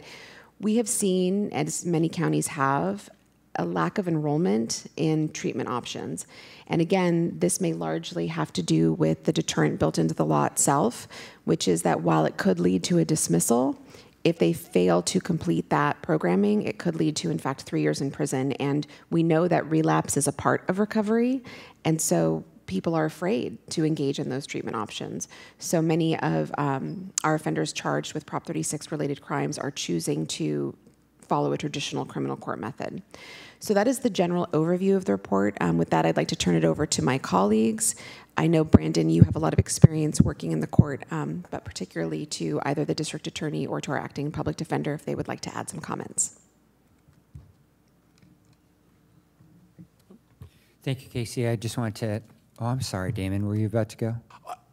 Speaker 13: we have seen, as many counties have, a lack of enrollment in treatment options. And again, this may largely have to do with the deterrent built into the law itself, which is that while it could lead to a dismissal, if they fail to complete that programming, it could lead to, in fact, 3 years in prison. And we know that relapse is a part of recovery. And so people are afraid to engage in those treatment options. So many of our offenders charged with Prop 36 related crimes are choosing to follow a traditional criminal court method. So that is the general overview of the report. With that, I'd like to turn it over to my colleagues. I know, Brandon, you have a lot of experience working in the court, but particularly to either the district attorney or to our acting public defender if they would like to add some comments.
Speaker 14: Thank you, Casey. I just wanted to, oh, I'm sorry, Damon, were you about to go?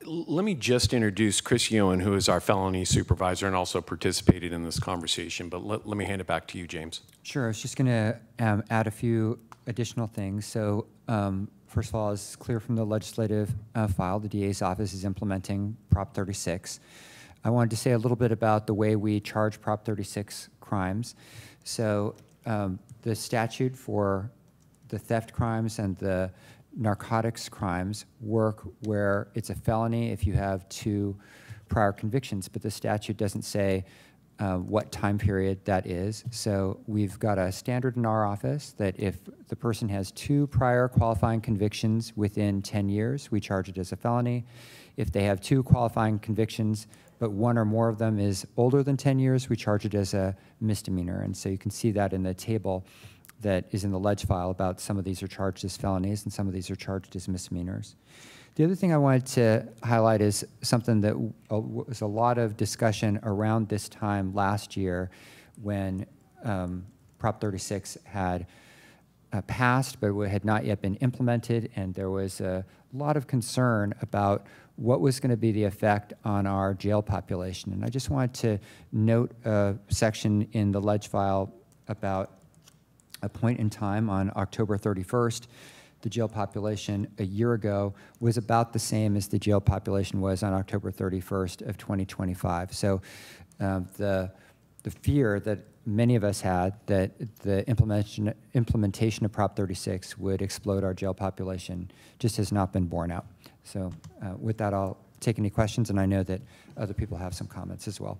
Speaker 15: Let me just introduce Chris Ewan, who is our felony supervisor and also participated in this conversation, but let me hand it back to you, James.
Speaker 14: Sure, I was just going to add a few additional things. So first of all, it's clear from the legislative file, the DA's office is implementing Prop 36. I wanted to say a little bit about the way we charge Prop 36 crimes. So the statute for the theft crimes and the narcotics crimes work where it's a felony if you have 2 prior convictions, but the statute doesn't say what time period that is. So we've got a standard in our office that if the person has 2 prior qualifying convictions within 10 years, we charge it as a felony. If they have 2 qualifying convictions, but 1 or more of them is older than 10 years, we charge it as a misdemeanor. And so you can see that in the table that is in the ledge file about some of these are charged as felonies and some of these are charged as misdemeanors. The other thing I wanted to highlight is something that was a lot of discussion around this time last year when Prop 36 had passed, but it had not yet been implemented, and there was a lot of concern about what was going to be the effect on our jail population. And I just wanted to note a section in the ledge file about a point in time on October 31st. The jail population a year ago was about the same as the jail population was on October 31st of 2025. So the fear that many of us had that the implementation of Prop 36 would explode our jail population just has not been borne out. So with that, I'll take any questions, and I know that other people have some comments as well.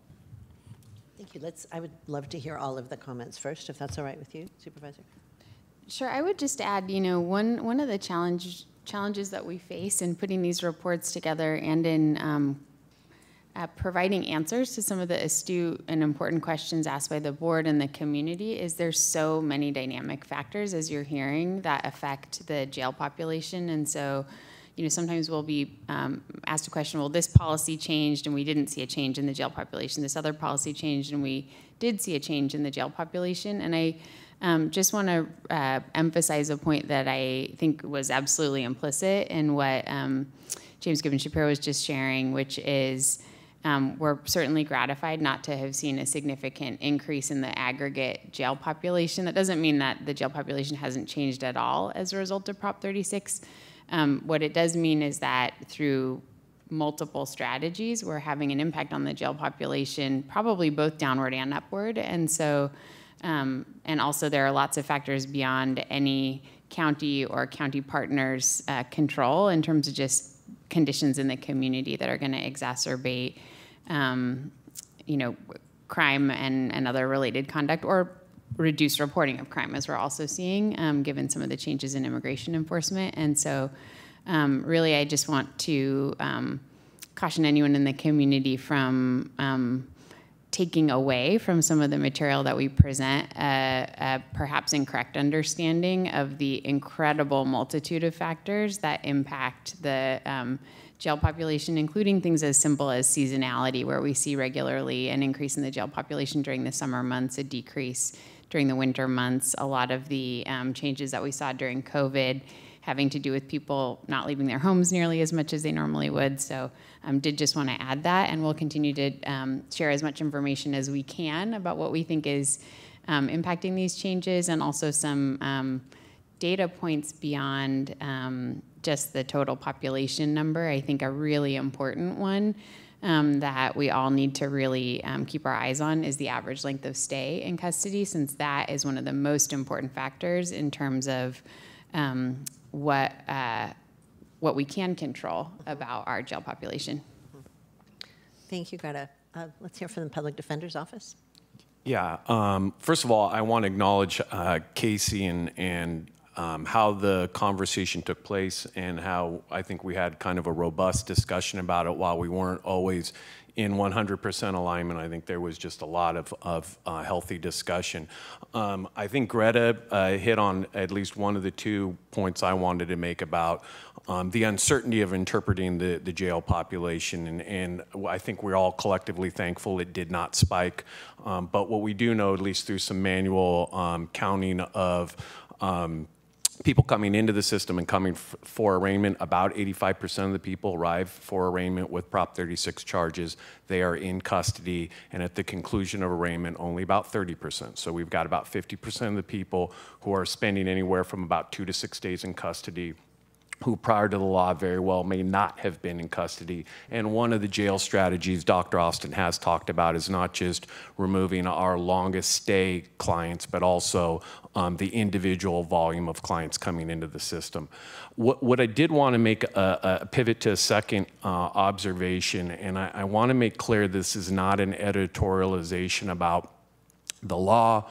Speaker 1: Thank you. I would love to hear all of the comments first, if that's all right with you, Supervisor.
Speaker 3: Sure. I would just add, one of the challenges that we face in putting these reports together and in providing answers to some of the astute and important questions asked by the board and the community is there's so many dynamic factors, as you're hearing, that affect the jail population. And so, sometimes we'll be asked a question, well, this policy changed and we didn't see a change in the jail population. This other policy changed and we did see a change in the jail population. And I just want to emphasize a point that I think was absolutely implicit in what James Gibbons Shapiro was just sharing, which is we're certainly gratified not to have seen a significant increase in the aggregate jail population. That doesn't mean that the jail population hasn't changed at all as a result of Prop 36. What it does mean is that through multiple strategies, we're having an impact on the jail population, probably both downward and upward. And so, and also there are lots of factors beyond any county or county partners' control in terms of just conditions in the community that are going to exacerbate, crime and other related conduct, or reduce reporting of crime, as we're also seeing, given some of the changes in immigration enforcement. And so really, I just want to caution anyone in the community from taking away from some of the material that we present a perhaps incorrect understanding of the incredible multitude of factors that impact the jail population, including things as simple as seasonality, where we see regularly an increase in the jail population during the summer months, a decrease during the winter months. A lot of the changes that we saw during COVID having to do with people not leaving their homes nearly as much as they normally would. So did just want to add that, and we'll continue to share as much information as we can about what we think is impacting these changes, and also some data points beyond just the total population number. I think a really important one that we all need to really keep our eyes on is the average length of stay in custody, since that is one of the most important factors in terms of what we can control about our jail population.
Speaker 1: Thank you, Greta. Let's hear from the Public Defender's Office.
Speaker 15: Yeah. First of all, I want to acknowledge Casey and how the conversation took place and how I think we had kind of a robust discussion about it. While we weren't always in 100% alignment, I think there was just a lot of healthy discussion. I think Greta hit on at least one of the 2 points I wanted to make about the uncertainty of interpreting the jail population, and I think we're all collectively thankful it did not spike. But what we do know, at least through some manual counting of people coming into the system and coming for arraignment, about 85% of the people arrive for arraignment with Prop 36 charges. They are in custody, and at the conclusion of arraignment, only about 30%. So we've got about 50% of the people who are spending anywhere from about 2 to 6 days in custody, who prior to the law very well may not have been in custody. And one of the jail strategies Dr. Austin has talked about is not just removing our longest stay clients, but also the individual volume of clients coming into the system. What I did want to make a pivot to a second observation, and I want to make clear this is not an editorialization about the law,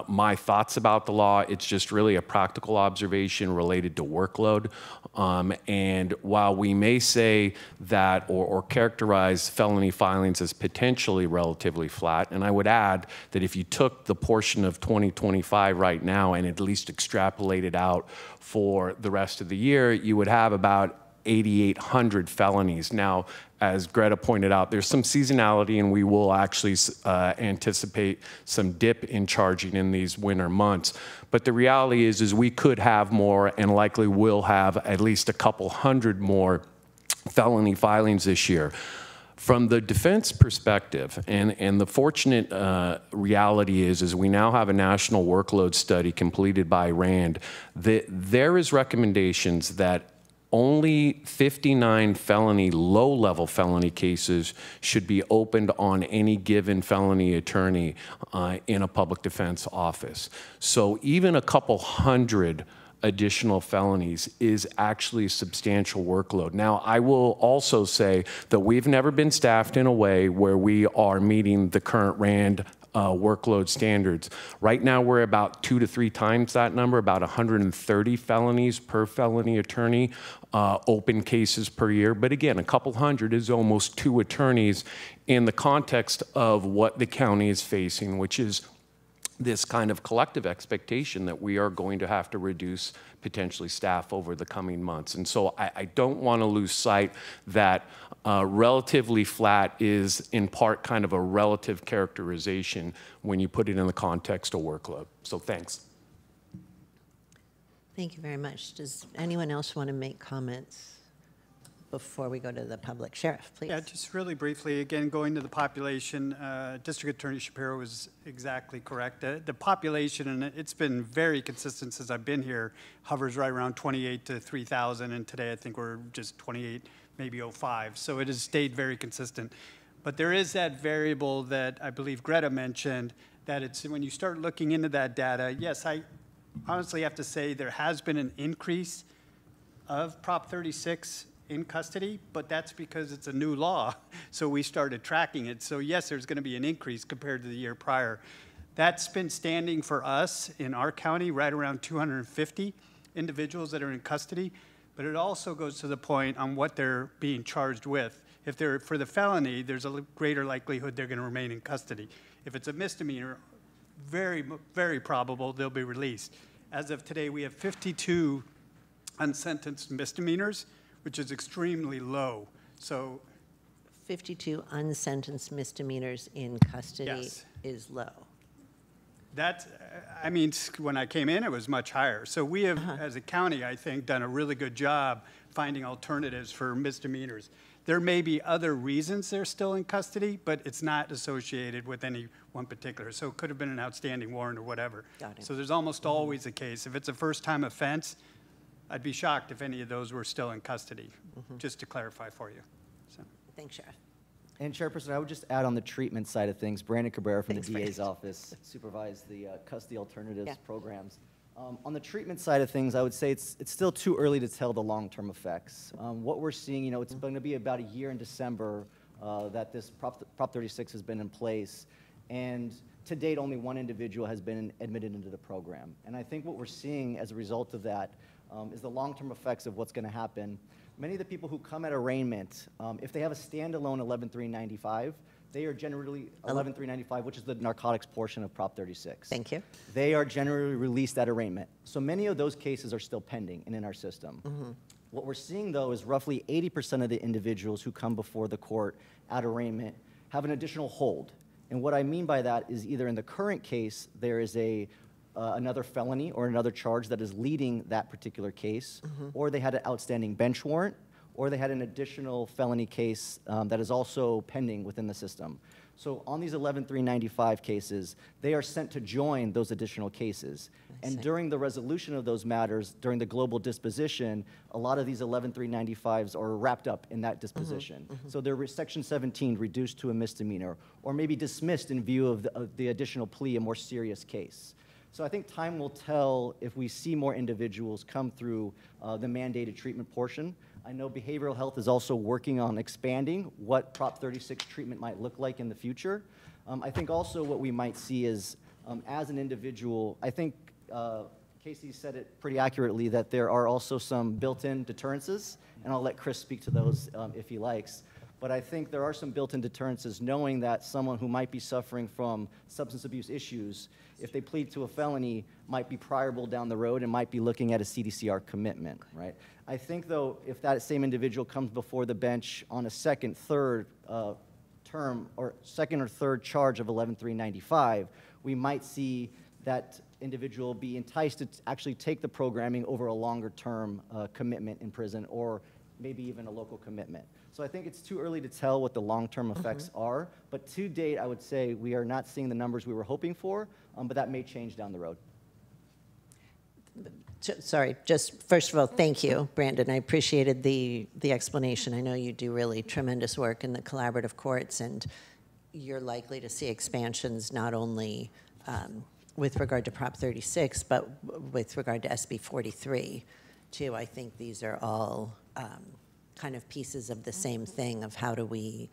Speaker 15: my thoughts about the law. It's just really a practical observation related to workload. And while we may say that or characterize felony filings as potentially relatively flat, and I would add that if you took the portion of 2025 right now and at least extrapolated out for the rest of the year, you would have about 8,800 felonies. Now, as Greta pointed out, there's some seasonality, and we will actually anticipate some dip in charging in these winter months. But the reality is we could have more, and likely will have at least a couple hundred more felony filings this year. From the defense perspective, and the fortunate reality is we now have a national workload study completed by RAND. There is recommendations that only 59 low-level felony cases should be opened on any given felony attorney in a public defense office. So even a couple hundred additional felonies is actually a substantial workload. Now, I will also say that we've never been staffed in a way where we are meeting the current RAND workload standards. Right now, we're about 2 to 3 times that number, about 130 felonies per felony attorney, open cases per year. But again, a couple hundred is almost 2 attorneys in the context of what the county is facing, which is this kind of collective expectation that we are going to have to reduce potentially staff over the coming months. And so I don't want to lose sight that relatively flat is in part kind of a relative characterization when you put it in the context of workload. So thanks.
Speaker 1: Thank you very much. Does anyone else want to make comments before we go to the public? Sheriff, please.
Speaker 10: Yeah, just really briefly, again, going to the population, District Attorney Shapiro was exactly correct. The population, and it's been very consistent since I've been here, hovers right around 28 to 3,000, and today I think we're just 28, maybe 05. So it has stayed very consistent. But there is that variable that I believe Greta mentioned, that it's when you start looking into that data, yes, I honestly have to say there has been an increase of Prop 36 in custody, but that's because it's a new law, so we started tracking it. So yes, there's going to be an increase compared to the year prior. That's been standing for us in our county right around 250 individuals that are in custody, but it also goes to the point on what they're being charged with. If they're for the felony, there's a greater likelihood they're going to remain in custody. If it's a misdemeanor, very, very probable they'll be released. As of today, we have 52 unsentenced misdemeanors, which is extremely low. So
Speaker 1: 52 unsentenced misdemeanors in custody is low.
Speaker 10: That's, I mean, when I came in, it was much higher. So we have, as a county, I think, done a really good job finding alternatives for misdemeanors. There may be other reasons they're still in custody, but it's not associated with any one particular. So it could have been an outstanding warrant or whatever. So there's almost always a case. If it's a first-time offense, I'd be shocked if any of those were still in custody, just to clarify for you. So.
Speaker 1: Thanks, Sheriff.
Speaker 16: And Chairperson, I would just add on the treatment side of things, Brandon Cabrera from the DA's office supervised the custody alternatives programs. On the treatment side of things, I would say it's still too early to tell the long-term effects. What we're seeing, you know, it's going to be about a year in December that this Prop 36 has been in place. And to date, only one individual has been admitted into the program. And I think what we're seeing as a result of that is the long-term effects of what's going to happen. Many of the people who come at arraignment, if they have a standalone 11395, they are generally 11395, which is the narcotics portion of Prop 36.
Speaker 1: Thank you.
Speaker 16: They are generally released at arraignment. So many of those cases are still pending and in our system. What we're seeing, though, is roughly 80% of the individuals who come before the court at arraignment have an additional hold. And what I mean by that is either in the current case, there is another felony or another charge that is leading that particular case, or they had an outstanding bench warrant, or they had an additional felony case that is also pending within the system. So on these 11395 cases, they are sent to join those additional cases. And during the resolution of those matters, during the global disposition, a lot of these 11395s are wrapped up in that disposition. So they're Section 17 reduced to a misdemeanor, or maybe dismissed in view of the additional plea, a more serious case. So I think time will tell if we see more individuals come through the mandated treatment portion. I know behavioral health is also working on expanding what Prop 36 treatment might look like in the future. I think also what we might see is, as an individual, I think Casey said it pretty accurately, that there are also some built-in deterrences, and I'll let Chris speak to those if he likes. But I think there are some built-in deterrences knowing that someone who might be suffering from substance abuse issues, if they plead to a felony, might be priorable down the road and might be looking at a CDCR commitment, right? I think, though, if that same individual comes before the bench on a second, third term, or second or third charge of 11395, we might see that individual be enticed to actually take the programming over a longer-term commitment in prison, or maybe even a local commitment. So I think it's too early to tell what the long-term effects are, but to date, I would say we are not seeing the numbers we were hoping for, but that may change down the road.
Speaker 1: Sorry, just first of all, thank you, Brandon. I appreciated the explanation. I know you do really tremendous work in the collaborative courts, and you're likely to see expansions not only with regard to Prop 36, but with regard to SB 43, too. I think these are all kind of pieces of the same thing of how the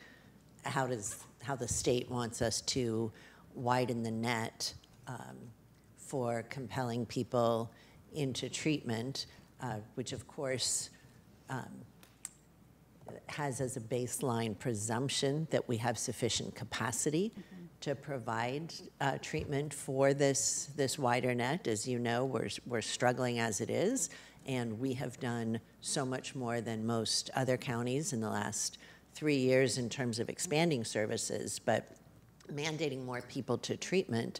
Speaker 1: state wants us to widen the net for compelling people into treatment, which of course has as a baseline presumption that we have sufficient capacity to provide treatment for this wider net. As you know, we're struggling as it is, and we have done so much more than most other counties in the last 3 years in terms of expanding services, but mandating more people to treatment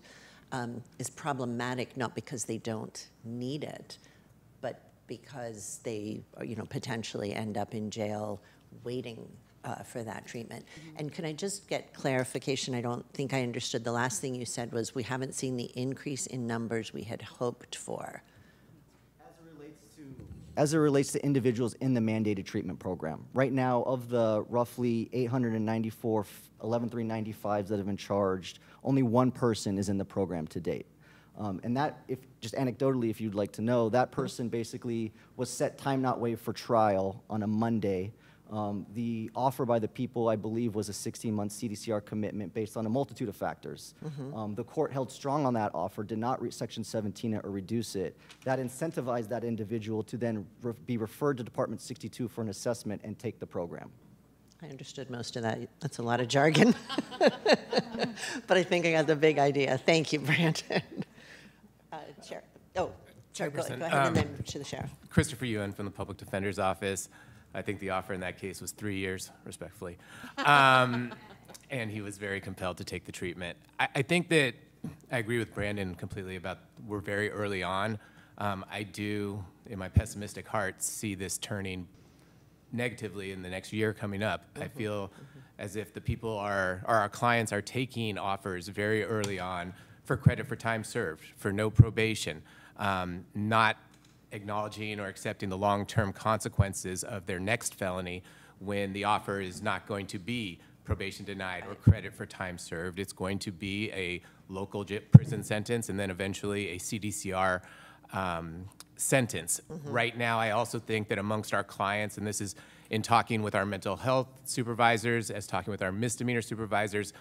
Speaker 1: is problematic, not because they don't need it, but because they, potentially end up in jail waiting for that treatment. And can I just get clarification? I don't think I understood. The last thing you said was we haven't seen the increase in numbers we had hoped for.
Speaker 16: As it relates to individuals in the mandated treatment program, right now, of the roughly 894 11395s that have been charged, only one person is in the program to date. And that, just anecdotally, if you'd like to know, that person basically was set time not waived for trial on a Monday. The offer by the people, I believe, was a 16-month CDCR commitment based on a multitude of factors. The court held strong on that offer, did not Section 17 it or reduce it. That incentivized that individual to then be referred to Department 62 for an assessment and take the program.
Speaker 1: I understood most of that. That's a lot of jargon. But I think I got the big idea. Thank you, Brandon. Chair. Oh, Chair, go ahead, and then to the sheriff.
Speaker 17: Christopher Ewan from the Public Defender's Office. I think the offer in that case was 3 years, respectfully. And he was very compelled to take the treatment. I think that I agree with Brandon completely about we're very early on. I do, in my pessimistic heart, see this turning negatively in the next year coming up. I feel as if the people our clients are taking offers very early on for credit for time served, for no probation, not acknowledging or accepting the long-term consequences of their next felony when the offer is not going to be probation denied or credit for time served. It's going to be a local prison sentence and then eventually a CDCR sentence. Right now, I also think that amongst our clients, and this is in talking with our mental health supervisors, as talking with our misdemeanor supervisors,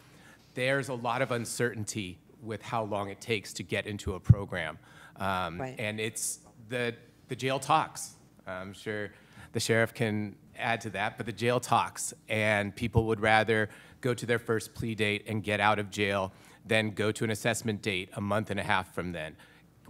Speaker 17: there's a lot of uncertainty with how long it takes to get into a program.
Speaker 1: Right.
Speaker 17: And it's the jail talks. I'm sure the sheriff can add to that, but the jail talks, and people would rather go to their first plea date and get out of jail than go to an assessment date a month and a half from then,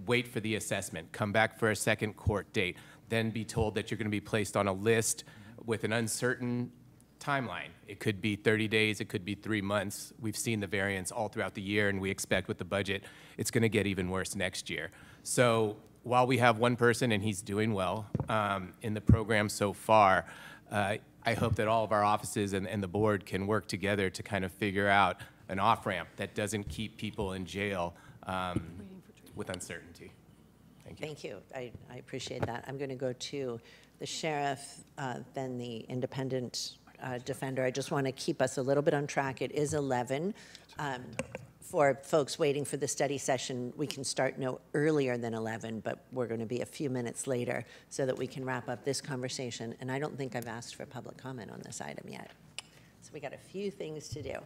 Speaker 17: wait for the assessment, come back for a second court date, then be told that you're going to be placed on a list with an uncertain timeline. It could be 30 days, it could be 3 months. We've seen the variance all throughout the year, and we expect with the budget, it's going to get even worse next year. So while we have one person, and he's doing well in the program so far, I hope that all of our offices and the board can work together to kind of figure out an off-ramp that doesn't keep people in jail with uncertainty. Thank you.
Speaker 1: Thank you. I appreciate that. I'm going to go to the sheriff, then the independent defender. I just want to keep us a little bit on track. It is 11. For folks waiting for the study session, we can start no earlier than 11, but we're going to be a few minutes later so that we can wrap up this conversation. And I don't think I've asked for public comment on this item yet. So we got a few things to do.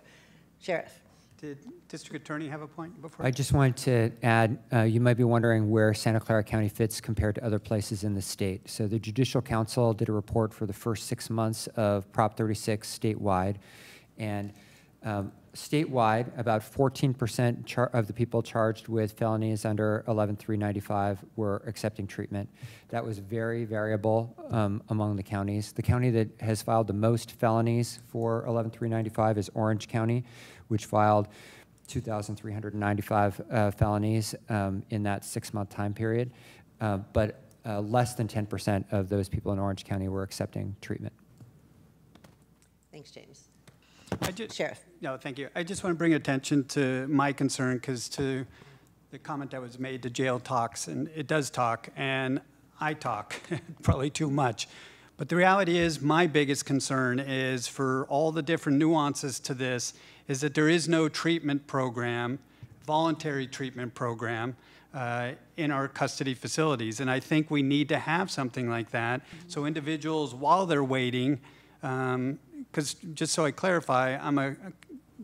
Speaker 1: Sheriff.
Speaker 10: Did District Attorney have a point before?
Speaker 14: I just wanted to add, you might be wondering where Santa Clara County fits compared to other places in the state. So the Judicial Council did a report for the first 6 months of Prop 36 statewide, and statewide, about 14% of the people charged with felonies under 11395 were accepting treatment. That was very variable among the counties. The county that has filed the most felonies for 11395 is Orange County, which filed 2,395 felonies in that 6-month time period. But less than 10% of those people in Orange County were accepting treatment.
Speaker 1: Thanks, James.
Speaker 10: Sheriff. No, thank you. I just want to bring attention to my concern, because to the comment that was made, the jail talks, and it does talk, and I talk probably too much. But the reality is, my biggest concern is, for all the different nuances to this, is that there is no treatment program, voluntary treatment program, in our custody facilities. And I think we need to have something like that, so individuals, while they're waiting, because just so I clarify, I'm a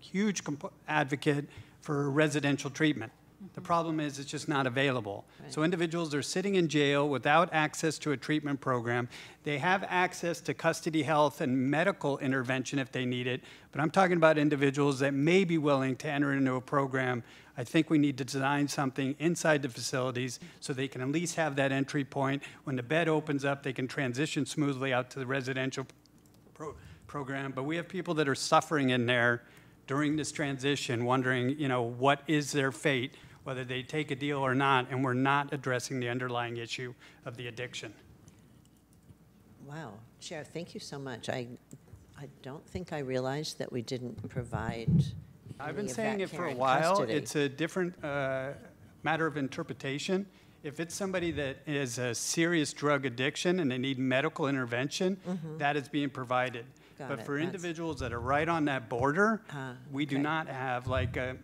Speaker 10: huge advocate for residential treatment. The problem is it's just not available. Right. So individuals are sitting in jail without access to a treatment program. They have access to custody health and medical intervention if they need it, but I'm talking about individuals that may be willing to enter into a program. I think we need to design something inside the facilities so they can at least have that entry point. When the bed opens up, they can transition smoothly out to the residential program. But we have people that are suffering in there during this transition, wondering, what is their fate, whether they take a deal or not, and we're not addressing the underlying issue of the addiction.
Speaker 1: Wow. Sheriff, thank you so much. I don't think I realized that we didn't provide
Speaker 10: I've been saying it for a while. Custody. It's a different matter of interpretation. If it's somebody that is a serious drug addiction and they need medical intervention, that is being provided. But for individuals that are right on that border, we do not have like a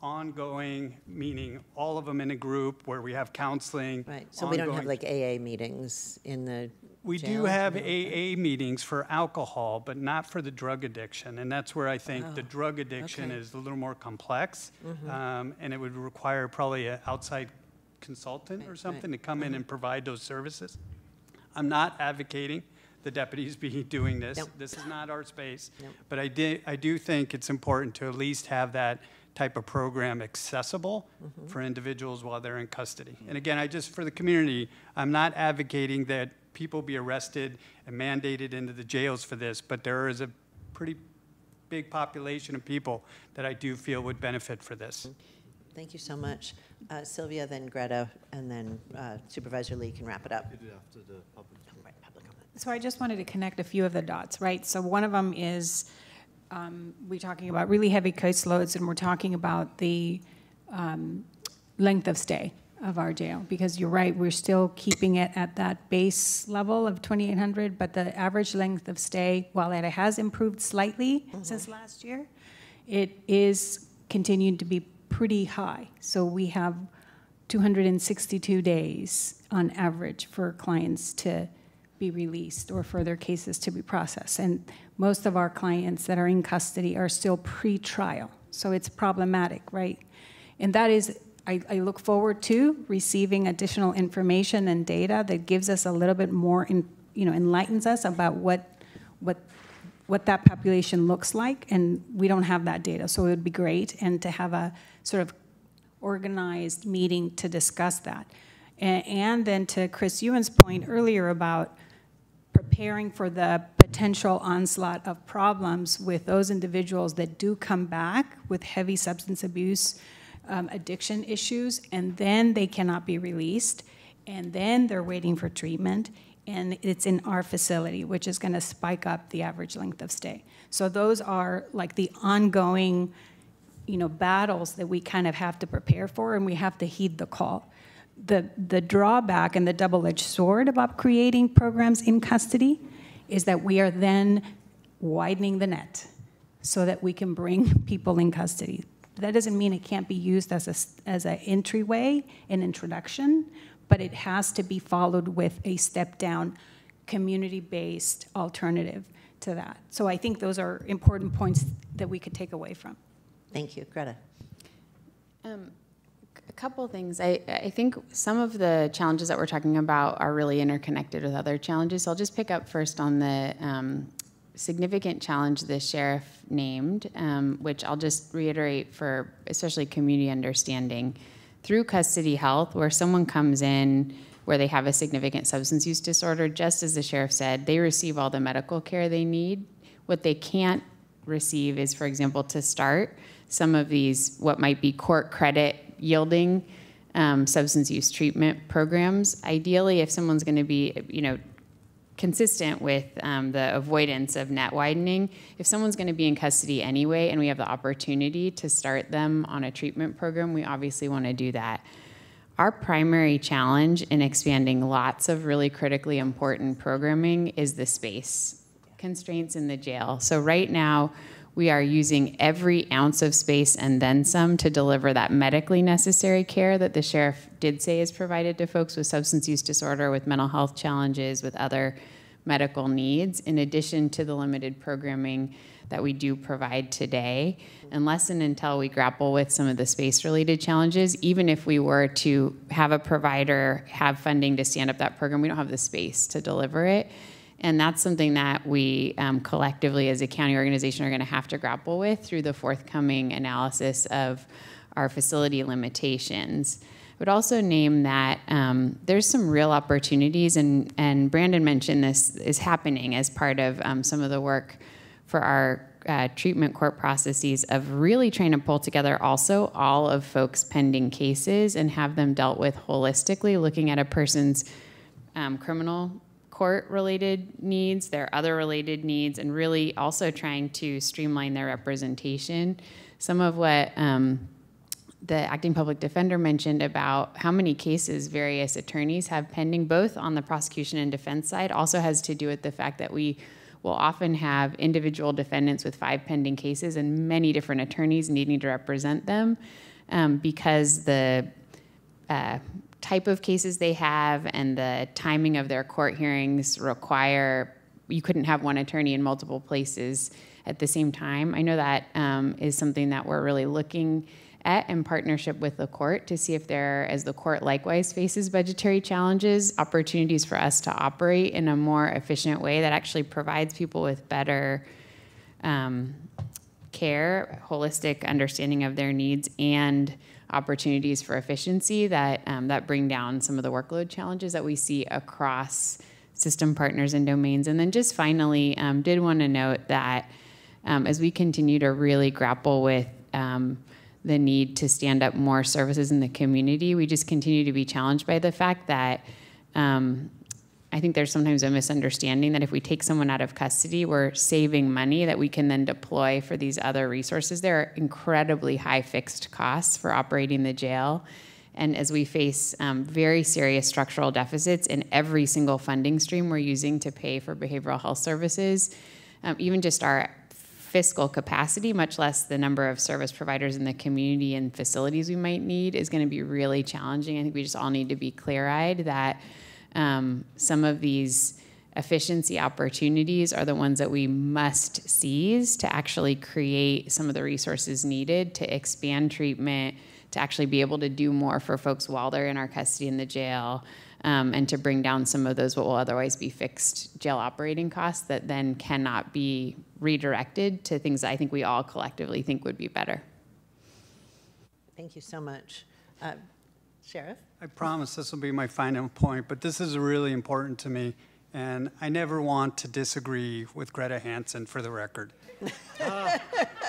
Speaker 10: ongoing, meaning all of them in a group where we have counseling.
Speaker 1: Right, so we don't have like AA meetings in the
Speaker 10: We do have AA meetings for alcohol, but not for the drug addiction. And that's where I think the drug addiction is a little more complex. And it would require probably an outside consultant or something to come in and provide those services. I'm not advocating the deputies be doing this. Nope. This is not our space. Nope. But I do think it's important to at least have that type of program accessible for individuals while they're in custody. And again, for the community, I'm not advocating that people be arrested and mandated into the jails for this, but there is a pretty big population of people that I do feel would benefit for this.
Speaker 1: Thank you so much. Sylvia, then Greta, and then Supervisor Lee can wrap it up.
Speaker 11: After the public.
Speaker 1: Right, public comment.
Speaker 18: So I just wanted to connect a few of the dots, right? So one of them is we're talking about really heavy caseloads, and we're talking about the length of stay of our jail, because you're right, we're still keeping it at that base level of 2,800, but the average length of stay, while it has improved slightly since last year, it is continued to be pretty high. So we have 262 days on average for clients to be released or for their cases to be processed. And most of our clients that are in custody are still pre-trial. So it's problematic, right? And that is, I look forward to receiving additional information and data that gives us a little bit more, enlightens us about what that population looks like, and we don't have that data. So it would be great, and to have a sort of organized meeting to discuss that. And then to Chris Ewan's point earlier about preparing for the potential onslaught of problems with those individuals that do come back with heavy substance abuse, addiction issues, and then they cannot be released, and then they're waiting for treatment, and it's in our facility, which is going to spike up the average length of stay. So those are like the ongoing, battles that we kind of have to prepare for, and we have to heed the call. The drawback and the double-edged sword about creating programs in custody is that we are then widening the net so that we can bring people in custody. That doesn't mean it can't be used as an entryway, an introduction, but it has to be followed with a step-down, community-based alternative to that. So I think those are important points that we could take away from.
Speaker 1: Thank you. Greta.
Speaker 3: A couple things. I think some of the challenges that we're talking about are really interconnected with other challenges. So I'll just pick up first on the significant challenge the sheriff named, which I'll just reiterate for especially community understanding. Through custody health, where someone comes in where they have a significant substance use disorder, just as the sheriff said, they receive all the medical care they need. What they can't receive is, for example, to start some of these, what might be court credit yielding substance use treatment programs. Ideally, if someone's going to be, consistent with the avoidance of net widening, if someone's going to be in custody anyway and we have the opportunity to start them on a treatment program, we obviously want to do that. Our primary challenge in expanding lots of really critically important programming is the space constraints in the jail. So right now, we are using every ounce of space and then some to deliver that medically necessary care that the sheriff did say is provided to folks with substance use disorder, with mental health challenges, with other medical needs, in addition to the limited programming that we do provide today. Unless and until we grapple with some of the space-related challenges, even if we were to have a provider have funding to stand up that program, we don't have the space to deliver it. And that's something that we collectively as a county organization are going to have to grapple with through the forthcoming analysis of our facility limitations. I would also name that there's some real opportunities, and Brandon mentioned this is happening as part of some of the work for our treatment court processes of really trying to pull together also all of folks' pending cases and have them dealt with holistically, looking at a person's criminal court-related needs, their other related needs, and really also trying to streamline their representation. Some of what the acting public defender mentioned about how many cases various attorneys have pending, both on the prosecution and defense side, also has to do with the fact that we will often have individual defendants with 5 pending cases and many different attorneys needing to represent them because the type of cases they have and the timing of their court hearings require, you couldn't have one attorney in multiple places at the same time. I know that is something that we're really looking at in partnership with the court to see if there, as the court likewise faces budgetary challenges, opportunities for us to operate in a more efficient way that actually provides people with better care, holistic understanding of their needs, and opportunities for efficiency that that bring down some of the workload challenges that we see across system partners and domains. And then just finally, did want to note that as we continue to really grapple with the need to stand up more services in the community, we just continue to be challenged by the fact that I think there's sometimes a misunderstanding that if we take someone out of custody, we're saving money that we can then deploy for these other resources. There are incredibly high fixed costs for operating the jail. And as we face very serious structural deficits in every single funding stream we're using to pay for behavioral health services, even just our fiscal capacity, much less the number of service providers in the community and facilities we might need, is going to be really challenging. I think we just all need to be clear-eyed that some of these efficiency opportunities are the ones that we must seize to actually create some of the resources needed to expand treatment, to actually be able to do more for folks while they're in our custody in the jail, and to bring down some of those what will otherwise be fixed jail operating costs that then cannot be redirected to things that I think we all collectively think would be better.
Speaker 1: Thank you so much. Sheriff?
Speaker 10: I promise this will be my final point, but this is really important to me, and I never want to disagree with Greta Hansen, for the record.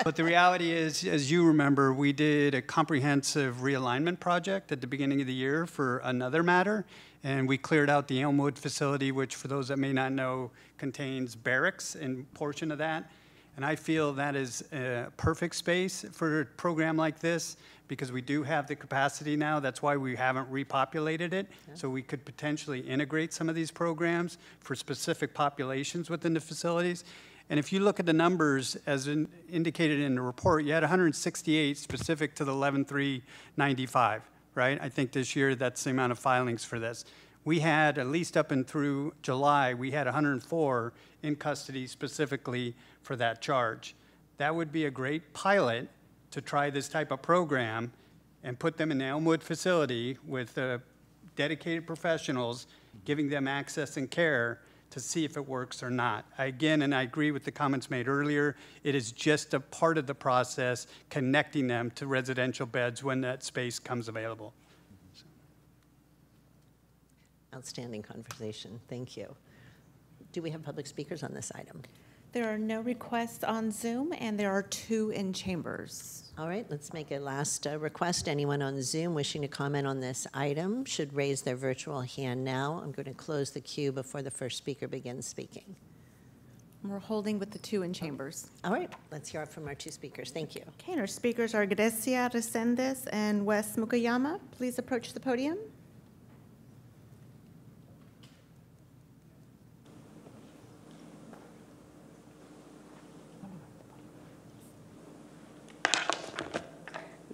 Speaker 10: But the reality is, as you remember, we did a comprehensive realignment project at the beginning of the year for another matter, and we cleared out the Elmwood facility, which, for those that may not know, contains barracks and portion of that. And I feel that is a perfect space for a program like this, because we do have the capacity now. That's why we haven't repopulated it. Yeah. So we could potentially integrate some of these programs for specific populations within the facilities. And if you look at the numbers as indicated in the report, you had 168 specific to the 11/3/95, right? I think this year that's the amount of filings for this. We had, at least up and through July, we had 104 in custody specifically for that charge. That would be a great pilot to try this type of program and put them in the Elmwood facility with dedicated professionals, giving them access and care to see if it works or not. Again, and I agree with the comments made earlier, it is just a part of the process connecting them to residential beds when that space comes available.
Speaker 1: Outstanding conversation. Thank you. Do we have public speakers on this item?
Speaker 2: There are no requests on Zoom, and there are 2 in chambers.
Speaker 1: All right, let's make a last request. Anyone on Zoom wishing to comment on this item should raise their virtual hand now. I'm going to close the queue before the first speaker begins speaking.
Speaker 2: We're holding with the 2 in chambers.
Speaker 1: All right, let's hear from our 2 speakers. Thank you.
Speaker 2: Okay, and our speakers are Grecia Resendes and Wes Mukayama. Please approach the podium.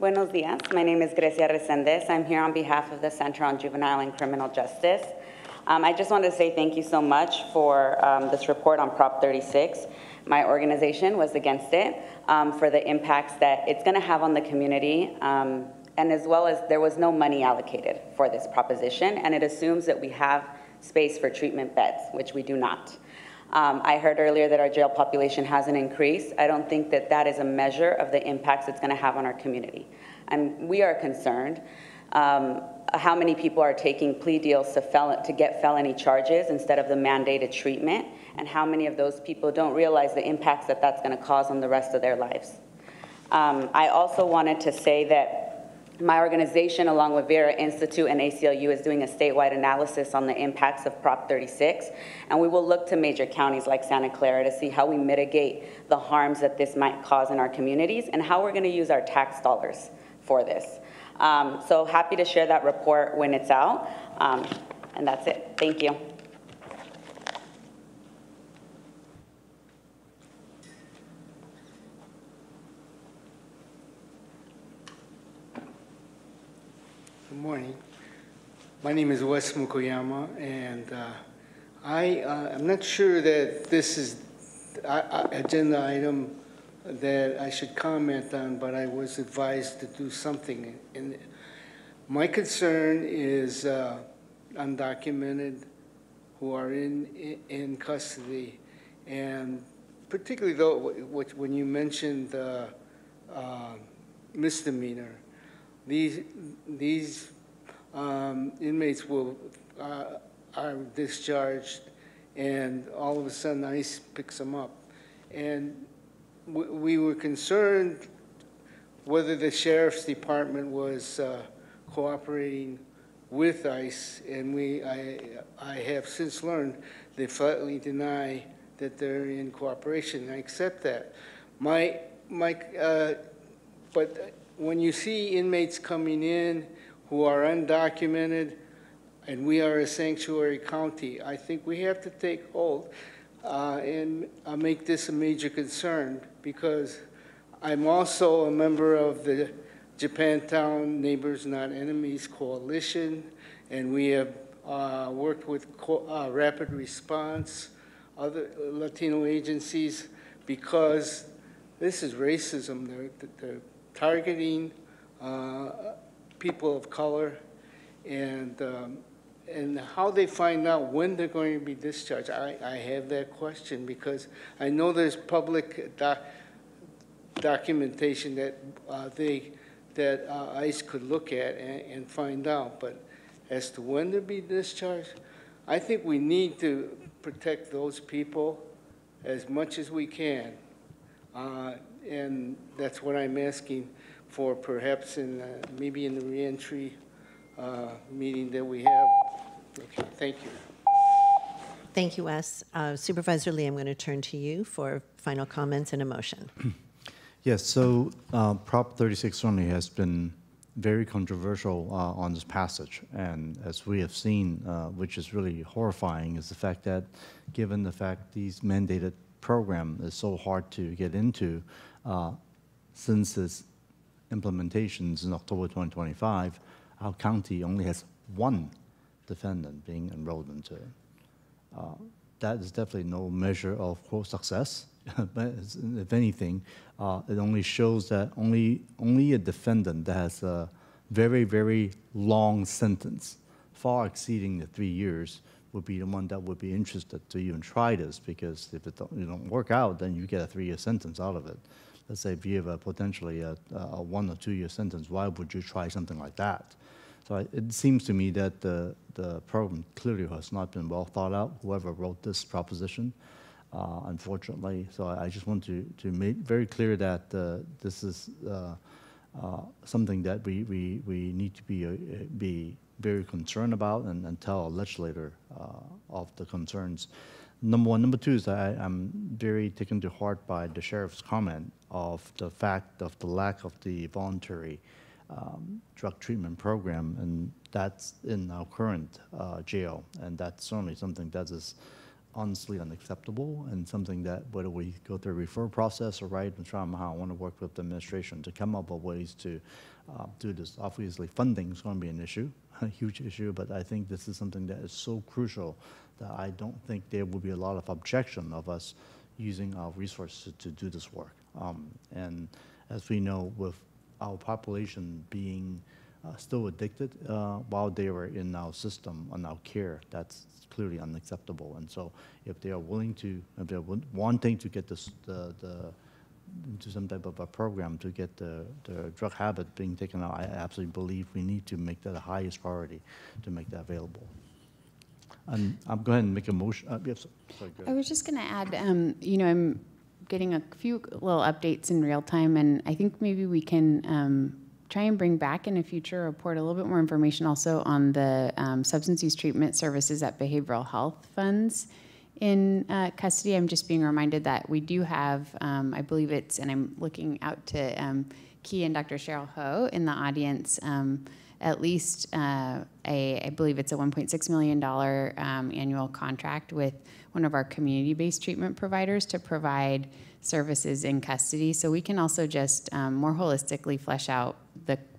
Speaker 19: Buenos días. My name is Grecia Resendes. I'm here on behalf of the Center on Juvenile and Criminal Justice. I just wanted to say thank you so much for this report on Prop 36. My organization was against it for the impacts that it's going to have on the community, and as well as there was no money allocated for this proposition, and it assumes that we have space for treatment beds, which we do not. I heard earlier that our jail population hasn't increased. I don't think that that is a measure of the impacts it's going to have on our community. And we are concerned how many people are taking plea deals to get felony charges instead of the mandated treatment, and how many of those people don't realize the impacts that that's going to cause on the rest of their lives. I also wanted to say that my organization, along with Vera Institute and ACLU, is doing a statewide analysis on the impacts of Prop 36, and we will look to major counties like Santa Clara to see how we mitigate the harms that this might cause in our communities and how we're going to use our tax dollars for this. So happy to share that report when it's out, and that's it. Thank you.
Speaker 20: Good morning. My name is Wes Mukayama, and I'm not sure that this is an agenda item that I should comment on, but I was advised to do something. And my concern is undocumented who are in custody, and particularly though when you mentioned misdemeanor. These inmates are discharged, and all of a sudden ICE picks them up. And we were concerned whether the sheriff's department was cooperating with ICE, and I have since learned they flatly deny that they're in cooperation. I accept that. But when you see inmates coming in who are undocumented, and we are a sanctuary county, I think we have to take hold and make this a major concern, because I'm also a member of the Japantown Neighbors Not Enemies Coalition, and we have worked with Rapid Response, other Latino agencies, because this is racism. They're targeting people of color, and how they find out when they're going to be discharged. I have that question because I know there's public documentation that ICE could look at and find out, but as to when to be discharged, I think we need to protect those people as much as we can. And that's what I'm asking for, perhaps maybe in the reentry meeting that we have. Okay, thank you.
Speaker 1: Thank you, Wes. Supervisor Lee, I'm going to turn to you for final comments and a motion.
Speaker 11: Yes, so Prop 36 certainly has been very controversial on this passage, and as we have seen, which is really horrifying, is the fact that given the fact these mandated program is so hard to get into, since its implementations in October 2025, our county only has one defendant being enrolled into it. That is definitely no measure of, quote, success. But if anything, it only shows that only a defendant that has a very, very long sentence, far exceeding the 3 years, would be the one that would be interested to even try this, because if it don't work out, then you get a 3-year sentence out of it. Let's say if you have a potentially a 1 or 2 year sentence, why would you try something like that? So it seems to me that the program clearly has not been well thought out, whoever wrote this proposition, unfortunately. So I just want to make very clear that this is something that we need to be very concerned about and tell our legislator of the concerns. Number one. Number two is that I'm very taken to heart by the sheriff's comment of the fact of the lack of the voluntary drug treatment program, and that's in our current jail, and that's certainly something that is honestly unacceptable, and something that whether we go through a referral process or right and somehow I want to work with the administration to come up with ways to do this. Obviously, funding is going to be an issue, a huge issue, but I think this is something that is so crucial that I don't think there will be a lot of objection of us using our resources to do this work. And as we know, with our population being still addicted while they were in our system, on our care, that's clearly unacceptable. And so if they are willing to, if they're wanting to get this, into some type of a program to get the drug habit being taken out, I absolutely believe we need to make that the highest priority to make that available. And I'm go ahead and make a motion. Yes, sorry, go ahead.
Speaker 3: I was just going to add, I'm getting a few little updates in real time, and I think maybe we can try and bring back in a future report a little bit more information also on the substance use treatment services at behavioral health funds in custody. I'm just being reminded that we do have, I believe it's, and I'm looking out to Key and Dr. Cheryl Ho in the audience, at least I believe it's a $1.6 million annual contract with one of our community-based treatment providers to provide services in custody. So we can also just more holistically flesh out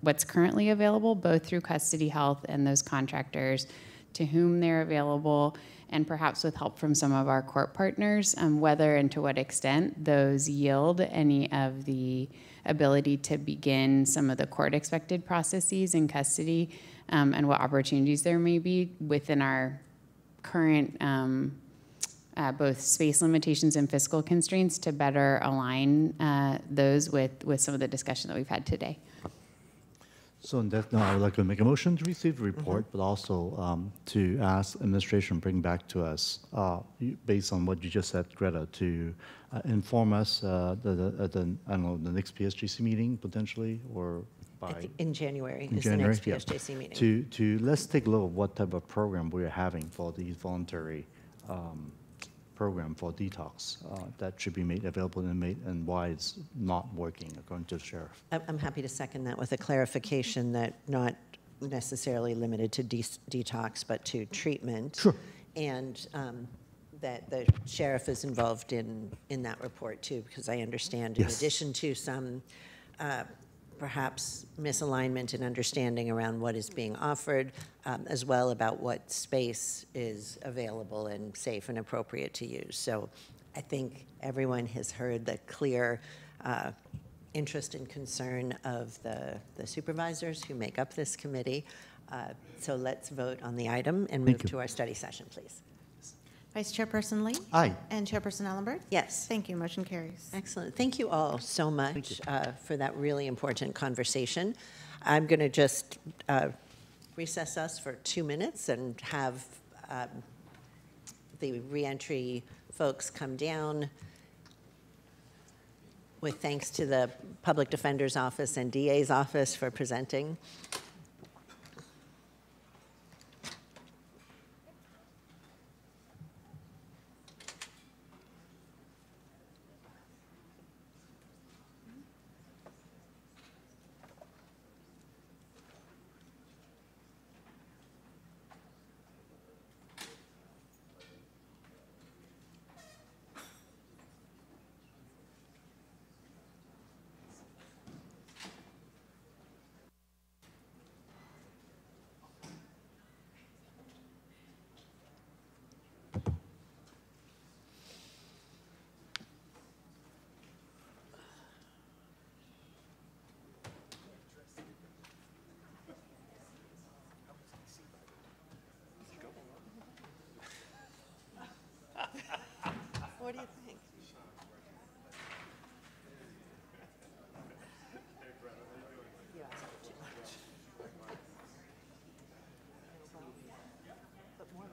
Speaker 3: what's currently available, both through custody health and those contractors, to whom they're available, and perhaps with help from some of our court partners, whether and to what extent those yield any of the ability to begin some of the court-expected processes in custody, and what opportunities there may be within our current both space limitations and fiscal constraints to better align those with some of the discussion that we've had today.
Speaker 11: So in that note, I would like to make a motion to receive the report, but also to ask administration bring back to us, based on what you just said, Greta, to inform us at the I don't know, the next PSJC meeting potentially, or by
Speaker 1: in January
Speaker 11: in
Speaker 1: is
Speaker 11: January,
Speaker 1: the next PSJC meeting.
Speaker 11: To let's take a look at what type of program we're having for these voluntary program for detox that should be made available and why it's not working, according to the sheriff.
Speaker 1: I'm happy to second that with a clarification that not necessarily limited to detox, but to treatment.
Speaker 11: Sure.
Speaker 1: And that the sheriff is involved in that report too, because I understand in
Speaker 11: Yes.
Speaker 1: addition to some perhaps misalignment in understanding around what is being offered, as well about what space is available and safe and appropriate to use. So I think everyone has heard the clear interest and concern of the supervisors who make up this committee. So let's vote on the item and move to our study session, please.
Speaker 9: Vice Chairperson Lee?
Speaker 11: Aye.
Speaker 9: And Chairperson Ellenberg?
Speaker 1: Yes.
Speaker 9: Thank you. Motion carries.
Speaker 1: Excellent. Thank you all so much for that really important conversation. I'm going to just recess us for 2 minutes and have the reentry folks come down with thanks to the Public Defender's Office and DA's office for presenting. What do you think? You asked for too much. But more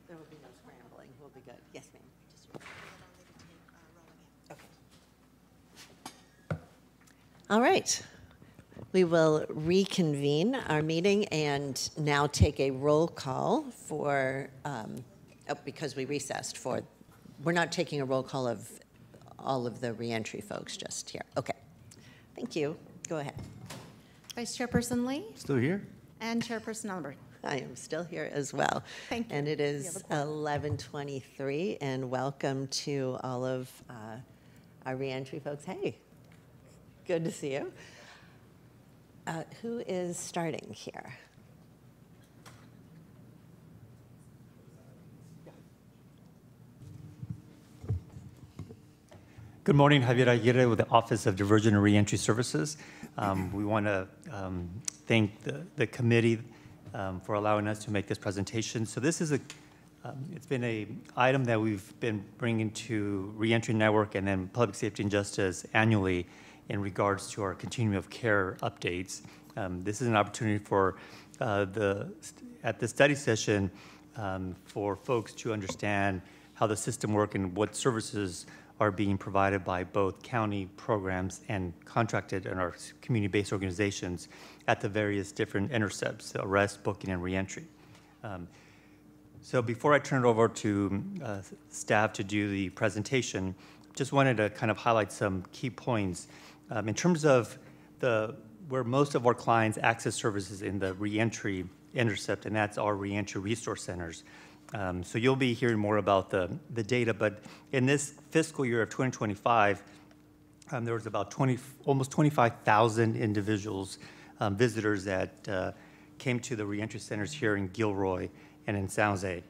Speaker 1: there will be no scrambling. We'll be good. Yes, ma'am. Okay. All right. We will reconvene our meeting and now take a roll call for, because we recessed for, we're not taking a roll call of all of the reentry folks just here. Okay. Thank you. Go ahead.
Speaker 9: Vice Chairperson Lee?
Speaker 11: Still here?
Speaker 9: And Chairperson Ellenberg?
Speaker 1: I am still here as well.
Speaker 9: Thank you.
Speaker 1: And it is 11:23, and welcome to all of our reentry folks. Hey, good to see you. Who is starting here?
Speaker 21: Good morning, Javier Aguirre with the Office of Diversion and Reentry Services. We want to thank the committee for allowing us to make this presentation. So this is it's been an item that we've been bringing to Reentry Network and then Public Safety and Justice annually in regards to our continuum of care updates. This is an opportunity for the at the study session for folks to understand how the system works and what services are being provided by both county programs and contracted and our community-based organizations at the various different intercepts, arrest, booking, and reentry. So before I turn it over to staff to do the presentation, just wanted to kind of highlight some key points. In terms of where most of our clients access services in the reentry intercept, and that's our reentry resource centers. So you'll be hearing more about the data, but in this fiscal year of 2025, there was about almost 25,000 individuals, visitors that came to the reentry centers here in Gilroy and in San Jose.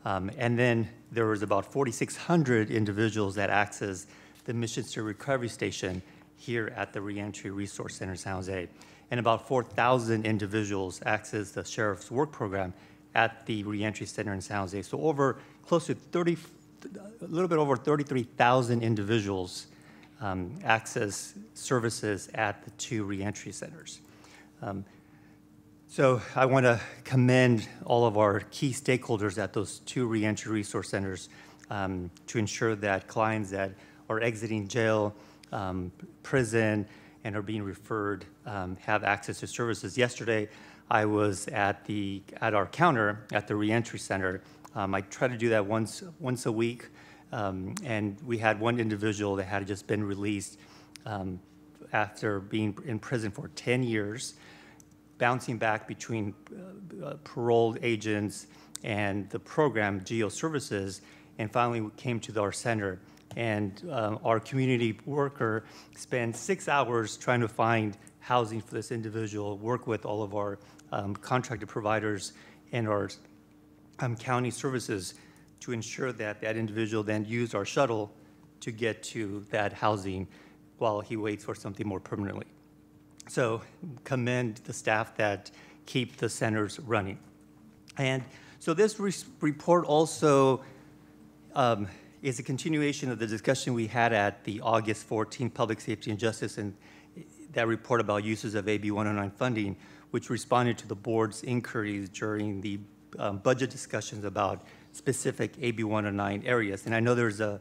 Speaker 21: And then there was about 4,600 individuals that accessed the Missions to Recovery Station here at the Reentry Resource Center in San Jose. And about 4,000 individuals accessed the Sheriff's Work Program at the Reentry Center in San Jose. So close to a little bit over 33,000 individuals access services at the two reentry centers. So I want to commend all of our key stakeholders at those two reentry resource centers to ensure that clients that are exiting jail, prison, and are being referred have access to services. Yesterday, I was at our counter at the reentry center. I try to do that once a week, and we had one individual that had just been released after being in prison for 10 years, bouncing back between paroled agents and the program, GEO Services, and finally came to our center. And our community worker spent 6 hours trying to find housing for this individual, work with all of our contracted providers and our county services to ensure that that individual then used our shuttle to get to that housing while he waits for something more permanently. So commend the staff that keep the centers running. And so this report also is a continuation of the discussion we had at the August 14 Public Safety and Justice, and that report about uses of AB 109 funding, which responded to the board's inquiries during the budget discussions about specific AB 109 areas. And I know there's a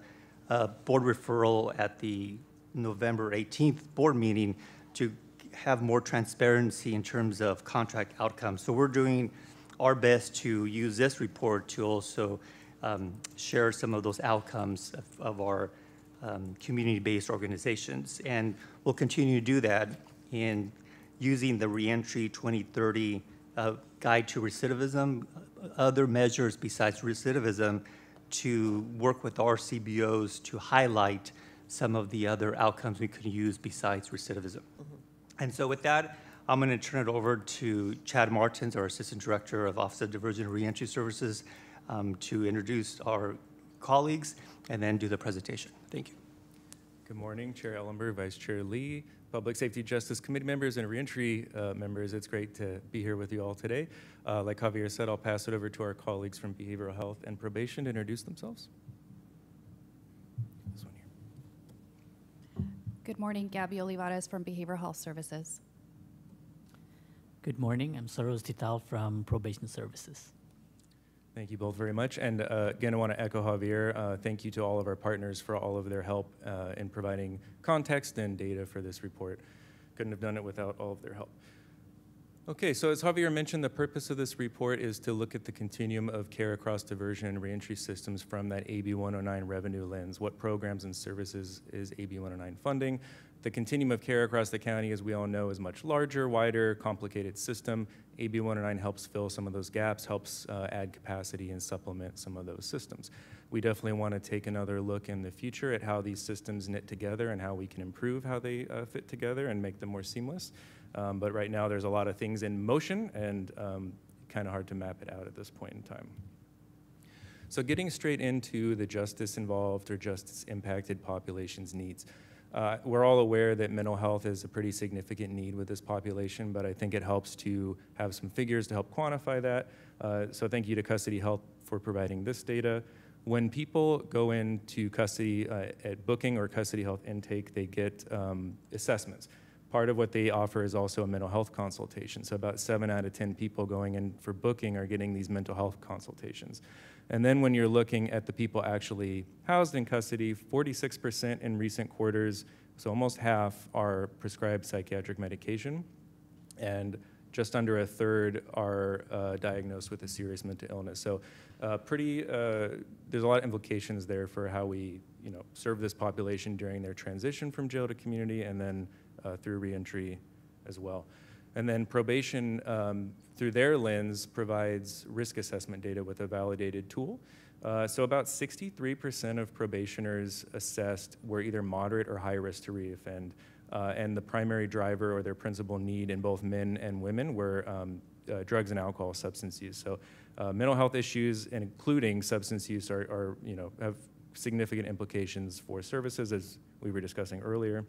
Speaker 21: board referral at the November 18th board meeting to have more transparency in terms of contract outcomes. So we're doing our best to use this report to also share some of those outcomes of our community-based organizations. And we'll continue to do that in using the Reentry 2030 Guide to Recidivism, other measures besides recidivism, to work with our CBOs to highlight some of the other outcomes we could use besides recidivism. And so with that, I'm going to turn it over to Chad Martins, our Assistant Director of Office of Diversion and Reentry Services, to introduce our colleagues and then do the presentation. Thank you.
Speaker 4: Good morning, Chair Ellenberg, Vice Chair Lee, Public Safety Justice Committee members and reentry members. It's great to be here with you all today. Like Javier said, I'll pass it over to our colleagues from Behavioral Health and Probation to introduce themselves. This one here.
Speaker 22: Good morning, Gabby Olivares from Behavioral Health Services.
Speaker 23: Good morning, I'm Saroz Tital from Probation Services.
Speaker 4: Thank you both very much. And again, I want to echo Javier. Thank you to all of our partners for all of their help in providing context and data for this report. Couldn't have done it without all of their help. Okay, so as Javier mentioned, the purpose of this report is to look at the continuum of care across diversion and reentry systems from that AB 109 revenue lens. What programs and services is AB 109 funding? The continuum of care across the county, as we all know, is much larger, wider, complicated system. AB 109 helps fill some of those gaps, helps add capacity and supplement some of those systems. We definitely want to take another look in the future at how these systems knit together and how we can improve how they fit together and make them more seamless. But right now there's a lot of things in motion and kind of hard to map it out at this point in time. So getting straight into the justice involved or justice impacted population's needs. We're all aware that mental health is a pretty significant need with this population, but I think it helps to have some figures to help quantify that. So thank you to Custody Health for providing this data. When people go into custody at booking or Custody Health intake, they get assessments. part of what they offer is also a mental health consultation. So about 7 out of 10 people going in for booking are getting these mental health consultations. And then when you're looking at the people actually housed in custody, 46% in recent quarters, so almost half are prescribed psychiatric medication, and just under a third are diagnosed with a serious mental illness. So there's a lot of implications there for how we serve this population during their transition from jail to community, and then through reentry as well. And then probation, through their lens, provides risk assessment data with a validated tool. So about 63% of probationers assessed were either moderate or high risk to reoffend. And the primary driver or their principal need in both men and women were drugs and alcohol substance use. So mental health issues, including substance use, have significant implications for services, as we were discussing earlier.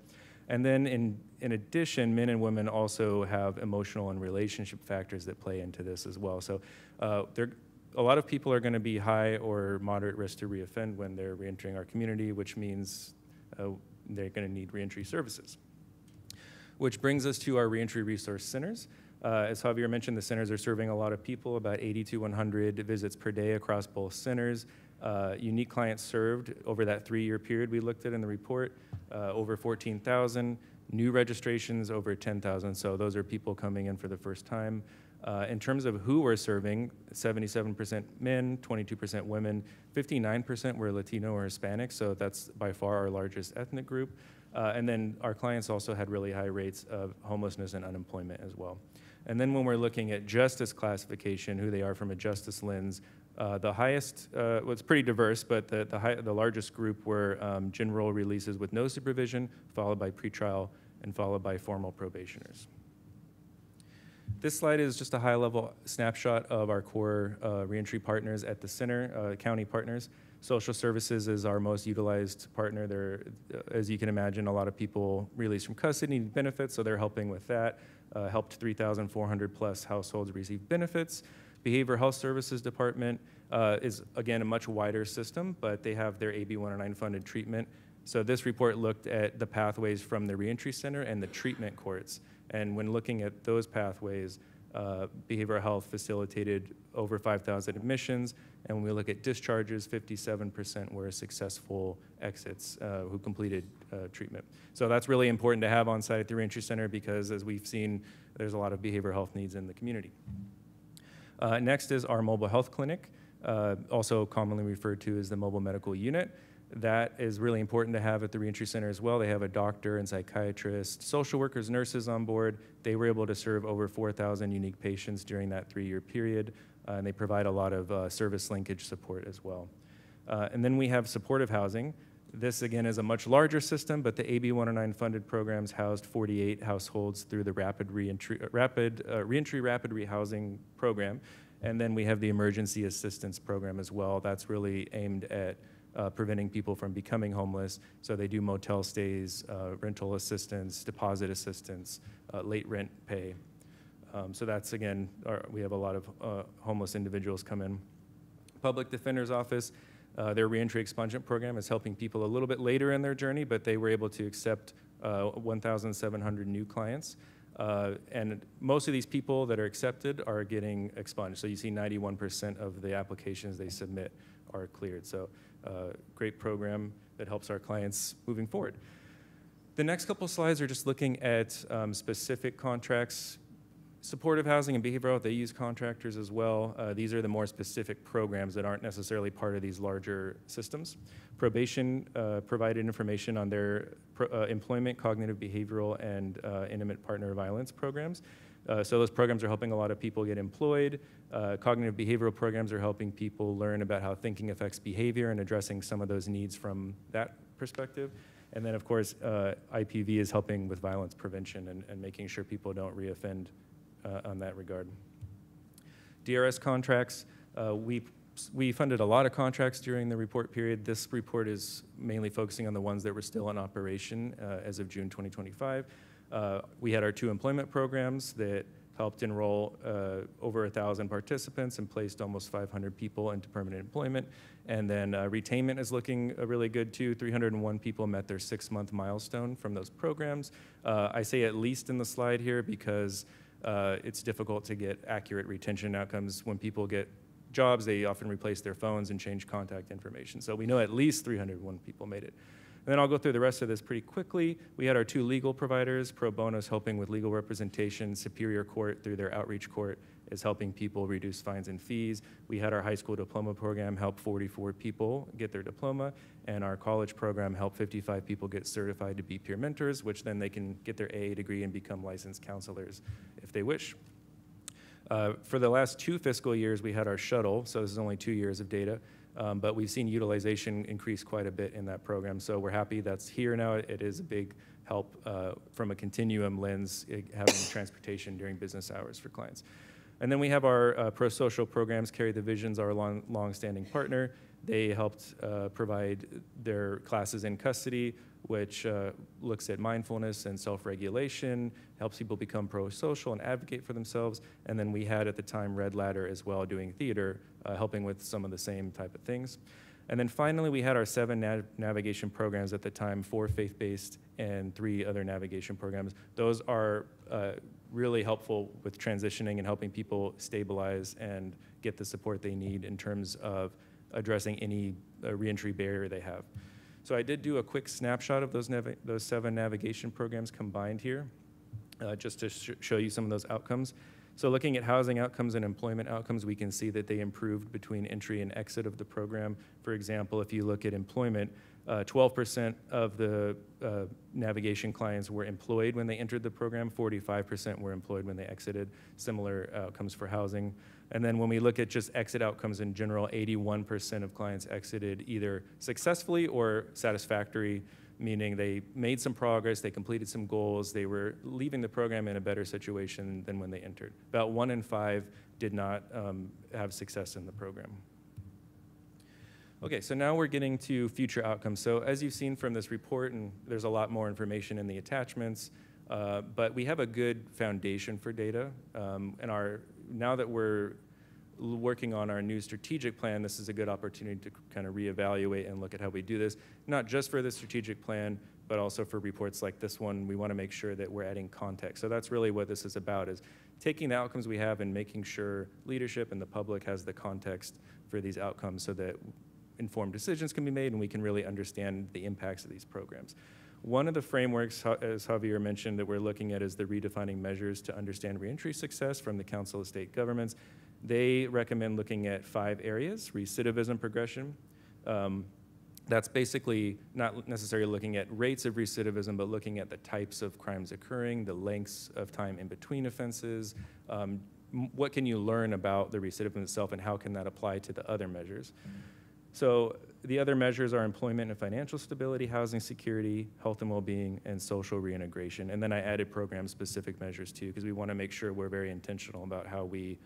Speaker 4: And then in addition, men and women also have emotional and relationship factors that play into this as well. So a lot of people are going to be high or moderate risk to reoffend when they're reentering our community, which means they're going to need reentry services. Which brings us to our reentry resource centers. As Javier mentioned, the centers are serving a lot of people, about 80 to 100 visits per day across both centers. Unique clients served over that 3-year period we looked at in the report, over 14,000. New registrations, over 10,000. So those are people coming in for the first time. In terms of who we're serving, 77% men, 22% women, 59% were Latino or Hispanic, so that's by far our largest ethnic group. And then our clients also had really high rates of homelessness and unemployment as well. And then when we're looking at justice classification, who they are from a justice lens, the highest, well, it's pretty diverse, but the largest group were general releases with no supervision, followed by pretrial, and followed by formal probationers. This slide is just a high-level snapshot of our core reentry partners at the center, county partners. Social services is our most utilized partner. There, as you can imagine, a lot of people released from custody need benefits, so they're helping with that. Helped 3,400 plus households receive benefits. Behavioral Health Services Department is, again, a much wider system, but they have their AB 109 funded treatment. So this report looked at the pathways from the reentry center and the treatment courts. And when looking at those pathways, behavioral health facilitated over 5,000 admissions. And when we look at discharges, 57% were successful exits who completed treatment. So that's really important to have on site at the reentry center because, as we've seen, there's a lot of behavioral health needs in the community. Next is our mobile health clinic, also commonly referred to as the mobile medical unit. That is really important to have at the reentry center as well. They have a doctor and psychiatrist, social workers, nurses on board. They were able to serve over 4,000 unique patients during that 3-year period, and they provide a lot of service linkage support as well. And then we have supportive housing. This, again, is a much larger system, but the AB 109 funded programs housed 48 households through the rapid rehousing program. And then we have the emergency assistance program as well. That's really aimed at preventing people from becoming homeless. So they do motel stays, rental assistance, deposit assistance, late rent pay. So that's, again, we have a lot of homeless individuals come in. Public Defender's Office, their reentry expungement program is helping people a little bit later in their journey, but they were able to accept 1,700 new clients. And most of these people that are accepted are getting expunged. So you see 91% of the applications they submit are cleared. So great program that helps our clients moving forward. The next couple slides are just looking at specific contracts. Supportive housing and behavioral health, they use contractors as well. These are the more specific programs that aren't necessarily part of these larger systems. Probation provided information on their employment, cognitive behavioral, and intimate partner violence programs. So those programs are helping a lot of people get employed. Cognitive behavioral programs are helping people learn about how thinking affects behavior and addressing some of those needs from that perspective. And then, of course, IPV is helping with violence prevention and making sure people don't reoffend on that regard. DRS contracts, we funded a lot of contracts during the report period. This report is mainly focusing on the ones that were still in operation as of June 2025. We had our 2 employment programs that helped enroll over 1,000 participants and placed almost 500 people into permanent employment. And then retainment is looking really good too. 301 people met their 6-month milestone from those programs. I say at least in the slide here because it's difficult to get accurate retention outcomes. When people get jobs, they often replace their phones and change contact information. So we know at least 301 people made it. And then I'll go through the rest of this pretty quickly. We had our 2 legal providers. Pro Bono's helping with legal representation. Superior Court, through their outreach court, is helping people reduce fines and fees. We had our high school diploma program help 44 people get their diploma, and our college program helped 55 people get certified to be peer mentors, which then they can get their AA degree and become licensed counselors if they wish. For the last 2 fiscal years, we had our shuttle, so this is only 2 years of data. But we've seen utilization increase quite a bit in that program. So we're happy that's here now. It is a big help from a continuum lens, having transportation during business hours for clients. And then we have our pro-social programs. Carry the Vision's our long-standing partner. They helped provide their classes in custody, which looks at mindfulness and self-regulation, helps people become pro-social and advocate for themselves. And then we had at the time Red Ladder as well doing theater, helping with some of the same type of things. And then finally, we had our 7 navigation programs at the time, 4 faith-based and 3 other navigation programs. Those are really helpful with transitioning and helping people stabilize and get the support they need in terms of addressing any reentry barrier they have. So I did do a quick snapshot of those 7 navigation programs combined here, just to show you some of those outcomes. So looking at housing outcomes and employment outcomes, we can see that they improved between entry and exit of the program. For example, if you look at employment, 12% of the navigation clients were employed when they entered the program, 45% were employed when they exited. Similar outcomes for housing. And then when we look at just exit outcomes in general, 81% of clients exited either successfully or satisfactory, meaning they made some progress, they completed some goals, they were leaving the program in a better situation than when they entered. About 1 in 5 did not have success in the program. Okay, so now we're getting to future outcomes. So as you've seen from this report, and there's a lot more information in the attachments, but we have a good foundation for data. Now that we're working on our new strategic plan, this is a good opportunity to kind of reevaluate and look at how we do this, not just for the strategic plan, but also for reports like this one. We want to make sure that we're adding context. So that's really what this is about, is taking the outcomes we have and making sure leadership and the public has the context for these outcomes so that informed decisions can be made and we can really understand the impacts of these programs. One of the frameworks, as Javier mentioned, that we're looking at is the redefining measures to understand reentry success from the Council of State Governments. They recommend looking at 5 areas: recidivism progression. That's basically not necessarily looking at rates of recidivism, but looking at the types of crimes occurring, the lengths of time in between offenses. What can you learn about the recidivism itself, and how can that apply to the other measures? So the other measures are employment and financial stability, housing security, health and well-being, and social reintegration. And then I added program-specific measures too, because we want to make sure we're very intentional about how we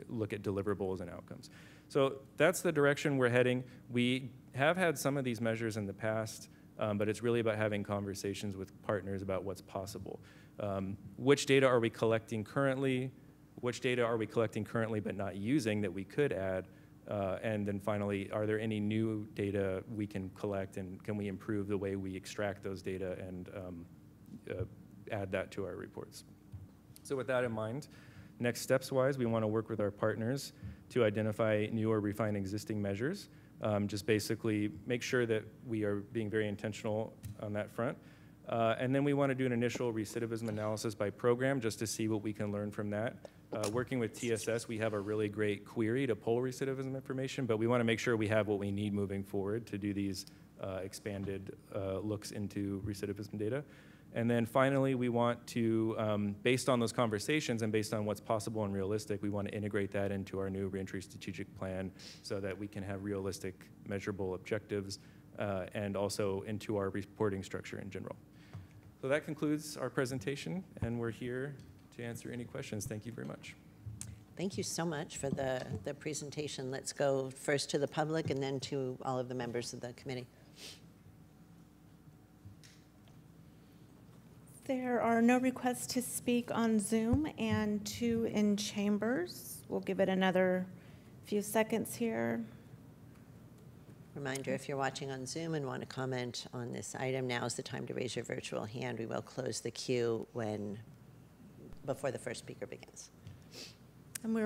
Speaker 4: look at deliverables and outcomes. So that's the direction we're heading. We have had some of these measures in the past, but it's really about having conversations with partners about what's possible. Which data are we collecting currently? Which data are we collecting currently but not using that we could add? And then finally, are there any new data we can collect, and can we improve the way we extract those data and add that to our reports? So with that in mind, next steps-wise, we want to work with our partners to identify new or refine existing measures. Just basically make sure that we are being very intentional on that front. And then we want to do an initial recidivism analysis by program just to see what we can learn from that. Working with TSS, we have a really great query to pull recidivism information, but we want to make sure we have what we need moving forward to do these expanded looks into recidivism data. And then finally, we want to, based on those conversations and based on what's possible and realistic, we want to integrate that into our new reentry strategic plan so that we can have realistic, measurable objectives and also into our reporting structure in general. So that concludes our presentation, and we're here to answer any questions. Thank you very much.
Speaker 1: Thank you so much for the presentation. Let's go first to the public and then to all of the members of the committee.
Speaker 2: There are no requests to speak on Zoom and 2 in chambers. We'll give it another few seconds here.
Speaker 1: Reminder, if you're watching on Zoom and want to comment on this item, now is the time to raise your virtual hand. We will close the queue before the first speaker begins.
Speaker 2: And we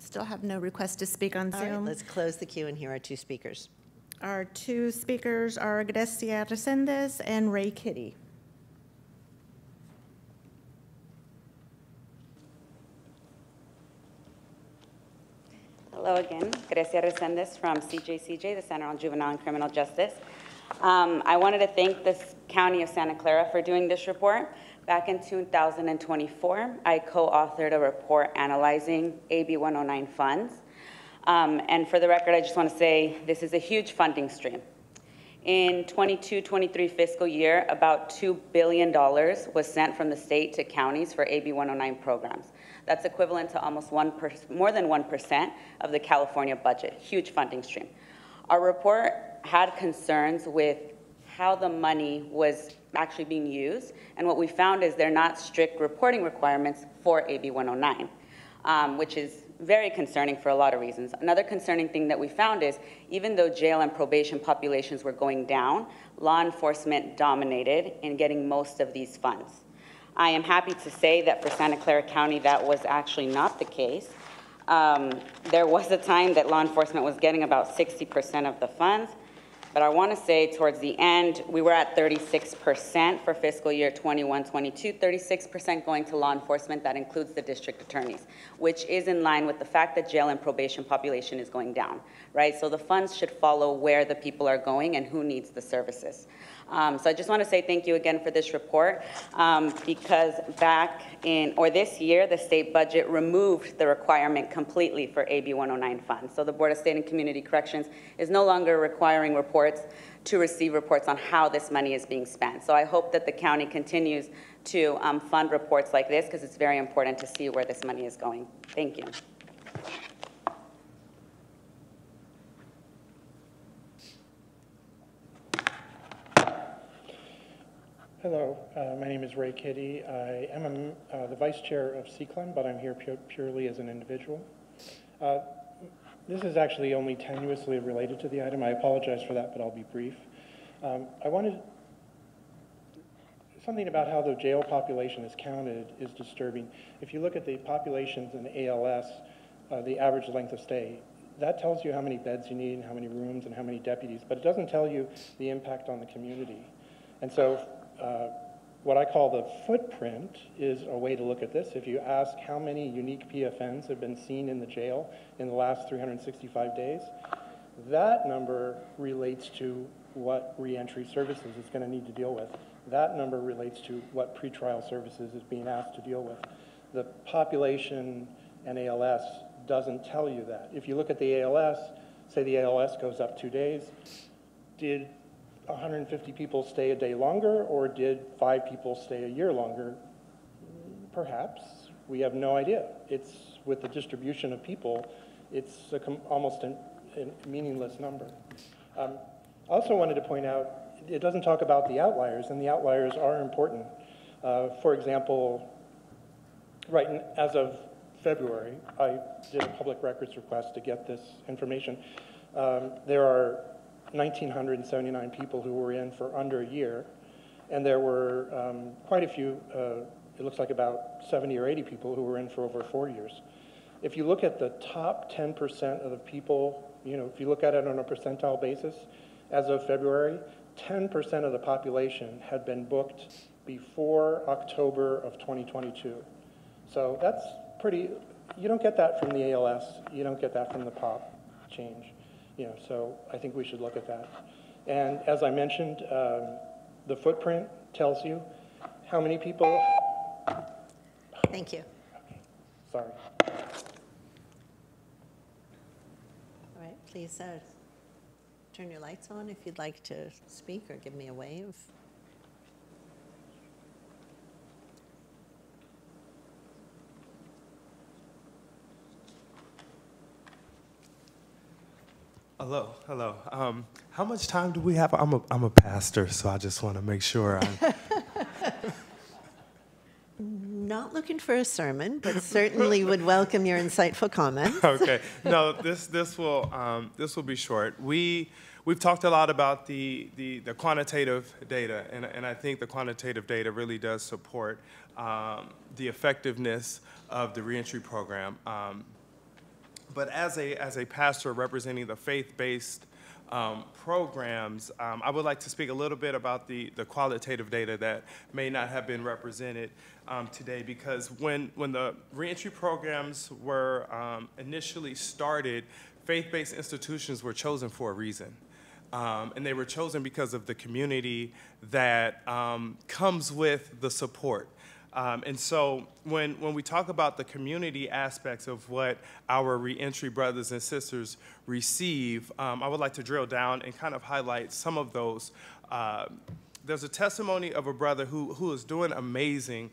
Speaker 2: still have no requests to speak on
Speaker 1: All
Speaker 2: Zoom.
Speaker 1: right, let's close the queue and hear our 2 speakers.
Speaker 2: Our 2 speakers are Grecia Resendes and Ray Kitty.
Speaker 19: Hello again, Grecia Resendes from CJCJ, the Center on Juvenile and Criminal Justice. I wanted to thank the County of Santa Clara for doing this report. Back in 2024, I co-authored a report analyzing AB 109 funds. And for the record, I just want to say this is a huge funding stream. In 22-23 fiscal year, about $2 billion was sent from the state to counties for AB 109 programs. That's equivalent to almost more than 1% of the California budget, huge funding stream. Our report had concerns with how the money was actually being used, and what we found is there are not strict reporting requirements for AB 109, which is very concerning for a lot of reasons. Another concerning thing that we found is even though jail and probation populations were going down, law enforcement dominated in getting most of these funds. I am happy to say that for Santa Clara County, that was actually not the case. There was a time that law enforcement was getting about 60% of the funds, but I want to say towards the end, we were at 36% for fiscal year 21-22, 36% going to law enforcement. That includes the district attorneys, which is in line with the fact that jail and probation population is going down, right? So the funds should follow where the people are going and who needs the services. So I just want to say thank you again for this report because this year, the state budget removed the requirement completely for AB 109 funds. So the Board of State and Community Corrections is no longer requiring reports to receive reports on how this money is being spent. So I hope that the county continues to fund reports like this because it's very important to see where this money is going. Thank you.
Speaker 5: Hello, my name is Ray Kitty. I am the vice chair of CCLEM, but I'm here purely as an individual. This is actually only tenuously related to the item. I apologize for that, but I'll be brief. I wanted something about how the jail population is counted is disturbing. If you look at the populations in ALS, the average length of stay, that tells you how many beds you need and how many rooms and how many deputies, but it doesn't tell you the impact on the community. And so what I call the footprint is a way to look at this. If you ask how many unique PFNs have been seen in the jail in the last 365 days, that number relates to what reentry services is going to need to deal with. That number relates to what pretrial services is being asked to deal with. The population and ALS doesn't tell you that. If you look at the ALS, say the ALS goes up 2 days, did 150 people stay a day longer, or did 5 people stay a year longer? Perhaps. We have no idea. It's with the distribution of people, it's almost a meaningless number. I also wanted to point out, it doesn't talk about the outliers, and the outliers are important. For example, as of February, I did a public records request to get this information. There are 1,979 people who were in for under a year, and there were quite a few, it looks like about 70 or 80 people who were in for over 4 years. If you look at the top 10% of the people, if you look at it on a percentile basis, as of February, 10% of the population had been booked before October of 2022. So that's pretty, you don't get that from the ALS, you don't get that from the POP change. So I think we should look at that. And as I mentioned, the footprint tells you how many people.
Speaker 1: Thank you.
Speaker 5: Okay. Sorry.
Speaker 1: All right, please turn your lights on if you'd like to speak or give me a wave.
Speaker 6: Hello, hello. How much time do we have? I'm a pastor, so I just want to make sure
Speaker 1: looking for a sermon, but certainly would welcome your insightful comments.
Speaker 6: Okay. No, this will be short. We've talked a lot about the quantitative data, and I think the quantitative data really does support the effectiveness of the reentry program. But as a pastor representing the faith-based programs, I would like to speak a little bit about the qualitative data that may not have been represented today, because when the reentry programs were initially started, faith-based institutions were chosen for a reason. And they were chosen because of the community that comes with the support. And so when we talk about the community aspects of what our reentry brothers and sisters receive, I would like to drill down and kind of highlight some of those. There's a testimony of a brother who is doing amazing.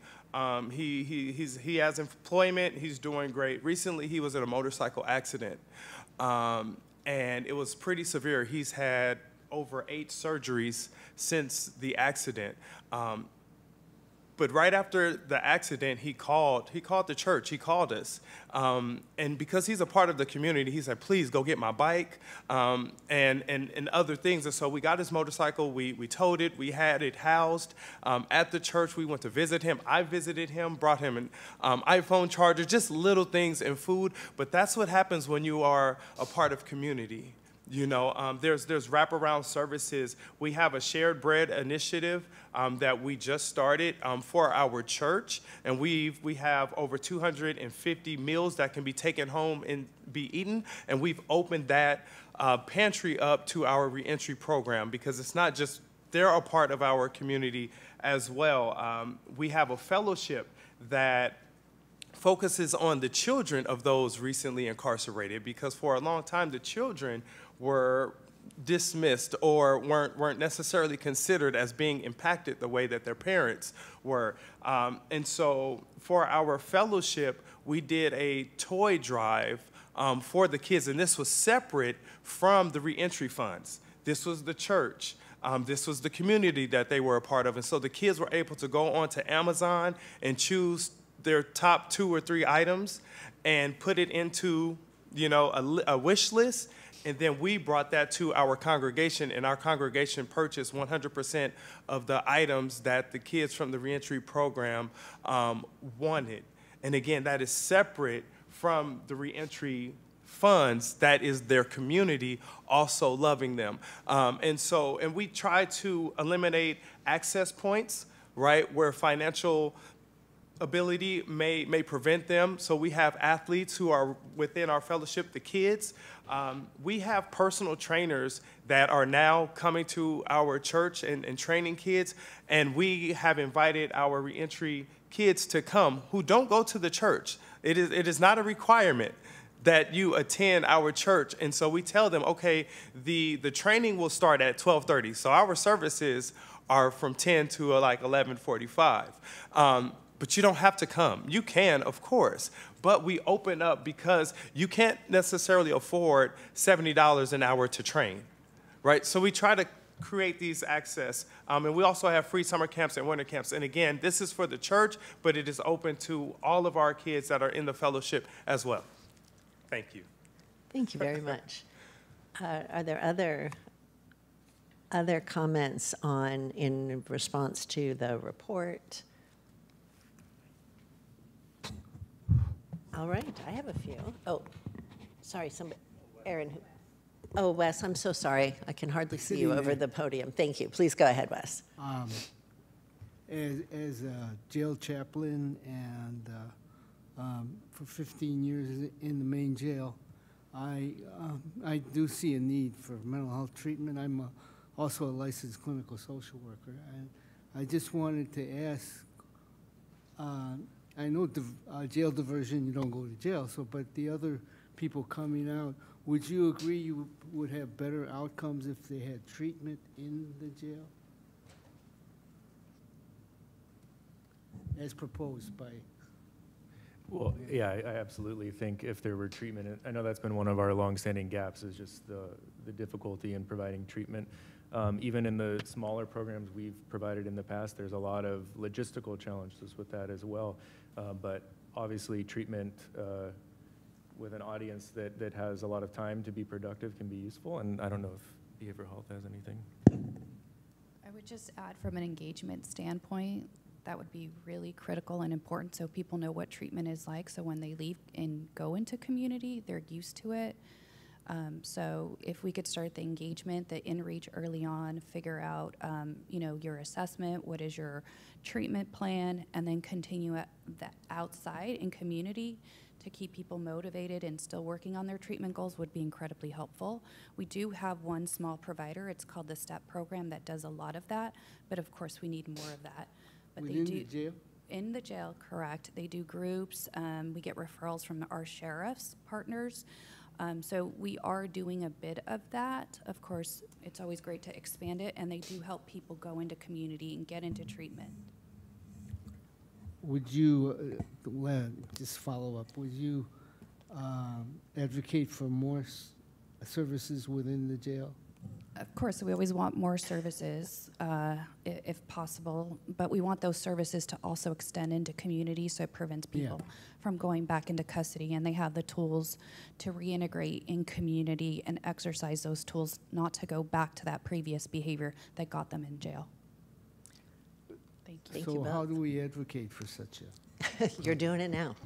Speaker 6: He has employment, he's doing great. Recently, he was in a motorcycle accident, and it was pretty severe. He's had over 8 surgeries since the accident. But right after the accident, he called the church, he called us. And because he's a part of the community, he said, please go get my bike and other things. And so we got his motorcycle, we towed it, we had it housed at the church. We went to visit him. I visited him, brought him an iPhone charger, just little things and food. But that's what happens when you are a part of community. You know, there's wraparound services. We have a shared bread initiative that we just started for our church, and we have over 250 meals that can be taken home and be eaten, and we've opened that pantry up to our reentry program, because it's not just, they're a part of our community as well. We have a fellowship that focuses on the children of those recently incarcerated, because for a long time the children were dismissed or weren't necessarily considered as being impacted the way that their parents were. And so for our fellowship, we did a toy drive for the kids, and this was separate from the reentry funds. This was the church. This was the community that they were a part of. And so the kids were able to go onto Amazon and choose their top 2 or 3 items and put it into, you know, a wish list. And then we brought that to our congregation, and our congregation purchased 100% of the items that the kids from the reentry program wanted. And again, that is separate from the reentry funds. That is their community also loving them. And we try to eliminate access points, right, where financial ability may prevent them. So we have athletes who are within our fellowship, the kids. We have personal trainers that are now coming to our church and training kids, and we have invited our reentry kids to come who don't go to the church. It is not a requirement that you attend our church. And so we tell them, okay, the training will start at 12:30. So our services are from 10 to like 11:45. But you don't have to come. You can, of course, but we open up because you can't necessarily afford $70 an hour to train, right? So we try to create these access, and we also have free summer camps and winter camps. And again, this is for the church, but it is open to all of our kids that are in the fellowship as well. Thank you.
Speaker 1: Thank you very much. Are there other comments in response to the report? All right, I have a few. Oh, sorry, somebody, Aaron. Oh, Wes, I'm so sorry. I can hardly see you over the podium. Thank you. Please go ahead, Wes.
Speaker 20: As a jail chaplain and for 15 years in the main jail, I do see a need for mental health treatment. I'm also a licensed clinical social worker, and I just wanted to ask. I know jail diversion, you don't go to jail, but the other people coming out, would you agree you would have better outcomes if they had treatment in the jail? As proposed by...
Speaker 4: Well, yeah, I absolutely think if there were treatment, I know that's been one of our longstanding gaps, is just the difficulty in providing treatment. Even in the smaller programs we've provided in the past, there's a lot of logistical challenges with that as well. but obviously treatment with an audience that has a lot of time to be productive can be useful, and I don't know if behavioral health has anything.
Speaker 22: I would just add from an engagement standpoint, that would be really critical and important so people know what treatment is like, so when they leave and go into community, they're used to it. So if we could start the engagement, the in-reach early on, figure out, you know, your assessment, what is your treatment plan, and then continue at the outside in community to keep people motivated and still working on their treatment goals would be incredibly helpful. We do have one small provider, it's called the STEP program, that does a lot of that, but of course we need more of that. But
Speaker 20: Within
Speaker 22: they do,
Speaker 20: the jail?
Speaker 22: in the jail, correct. They do groups, we get referrals from our sheriff's partners. So we are doing a bit of that. Of course, it's always great to expand it, and they do help people go into community and get into treatment.
Speaker 20: Would you, just follow up, would you advocate for more services within the jail?
Speaker 22: Of course, we always want more services if possible, but we want those services to also extend into community so it prevents people from going back into custody, and they have the tools to reintegrate in community and exercise those tools not to go back to that previous behavior that got them in jail. Thank you.
Speaker 20: So how do we advocate for such a?
Speaker 1: You're doing it now.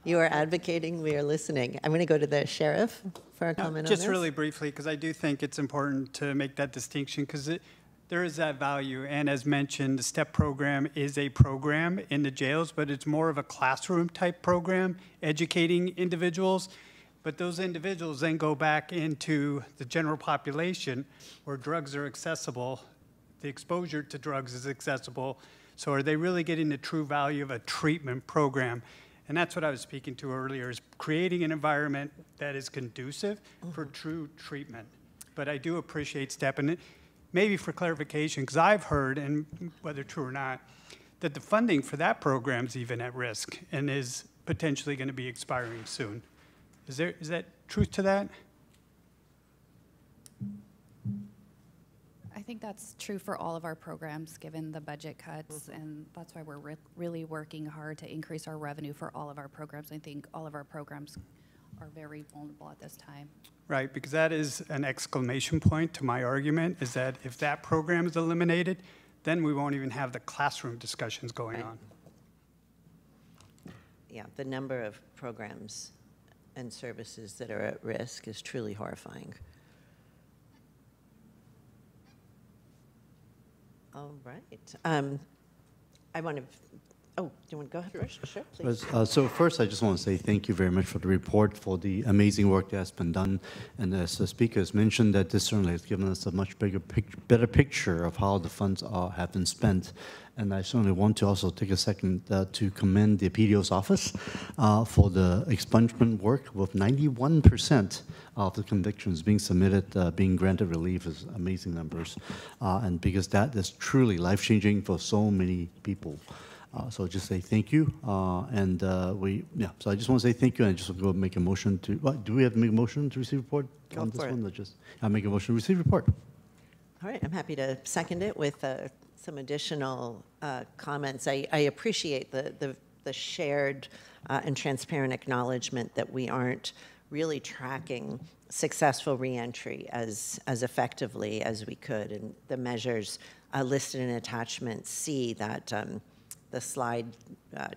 Speaker 1: You are advocating, we are listening. I'm going to go to the sheriff for a comment on this.
Speaker 10: Just really briefly, because I do think it's important to make that distinction, because there is that value. And as mentioned, the STEP program is a program in the jails, but it's more of a classroom type program, educating individuals. But those individuals then go back into the general population where drugs are accessible. The exposure to drugs is accessible. So are they really getting the true value of a treatment program? And that's what I was speaking to earlier, is creating an environment that is conducive for true treatment. But I do appreciate STEP, and maybe for clarification, because I've heard, and whether true or not, that the funding for that program's even at risk and is potentially going to be expiring soon. Is that truth to that?
Speaker 22: I think that's true for all of our programs, given the budget cuts, and that's why we're really working hard to increase our revenue for all of our programs. I think all of our programs are very vulnerable at this time.
Speaker 10: Right, because that is an exclamation point to my argument, is that if that program is eliminated, then we won't even have the classroom discussions going on.
Speaker 1: Yeah, the number of programs and services that are at risk is truly horrifying. All right. I want to, do you want to go ahead first? Sure, please.
Speaker 11: So first, I just want to say thank you very much for the report, for the amazing work that's been done. And as the speaker has mentioned, that this certainly has given us a much better picture of how the funds have been spent. And I certainly want to also take a second to commend the PDO's office for the expungement work, with 91% of the convictions being submitted, being granted relief is amazing numbers. And because that is truly life-changing for so many people. So just say thank you. So I just want to say thank you, and I just want to go make a motion to, do we have to make a motion to receive report on this one? Or just, I'll make a motion to receive report.
Speaker 1: All right, I'm happy to second it with some additional comments. I appreciate the shared and transparent acknowledgement that we aren't really tracking successful reentry as effectively as we could. And the measures listed in attachment C, that the slide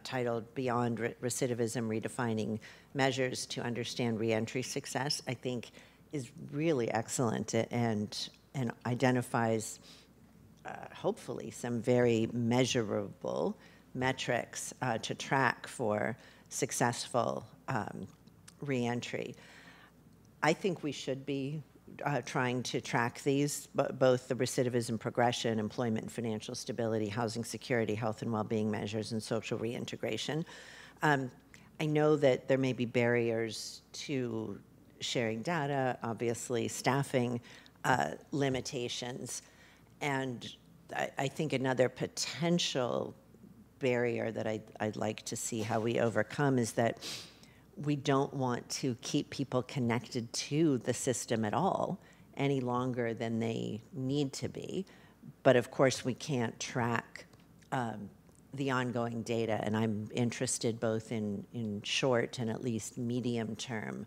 Speaker 1: titled Beyond Recidivism, Redefining Measures to Understand Reentry Success, I think is really excellent and identifies hopefully some very measurable metrics to track for successful reentry. I think we should be trying to track these, both the recidivism progression, employment and financial stability, housing security, health and well-being measures, and social reintegration. I know that there may be barriers to sharing data, obviously staffing limitations, and I think another potential barrier that I'd like to see how we overcome is that we don't want to keep people connected to the system at all any longer than they need to be. But of course, we can't track the ongoing data, and I'm interested both in short and at least medium term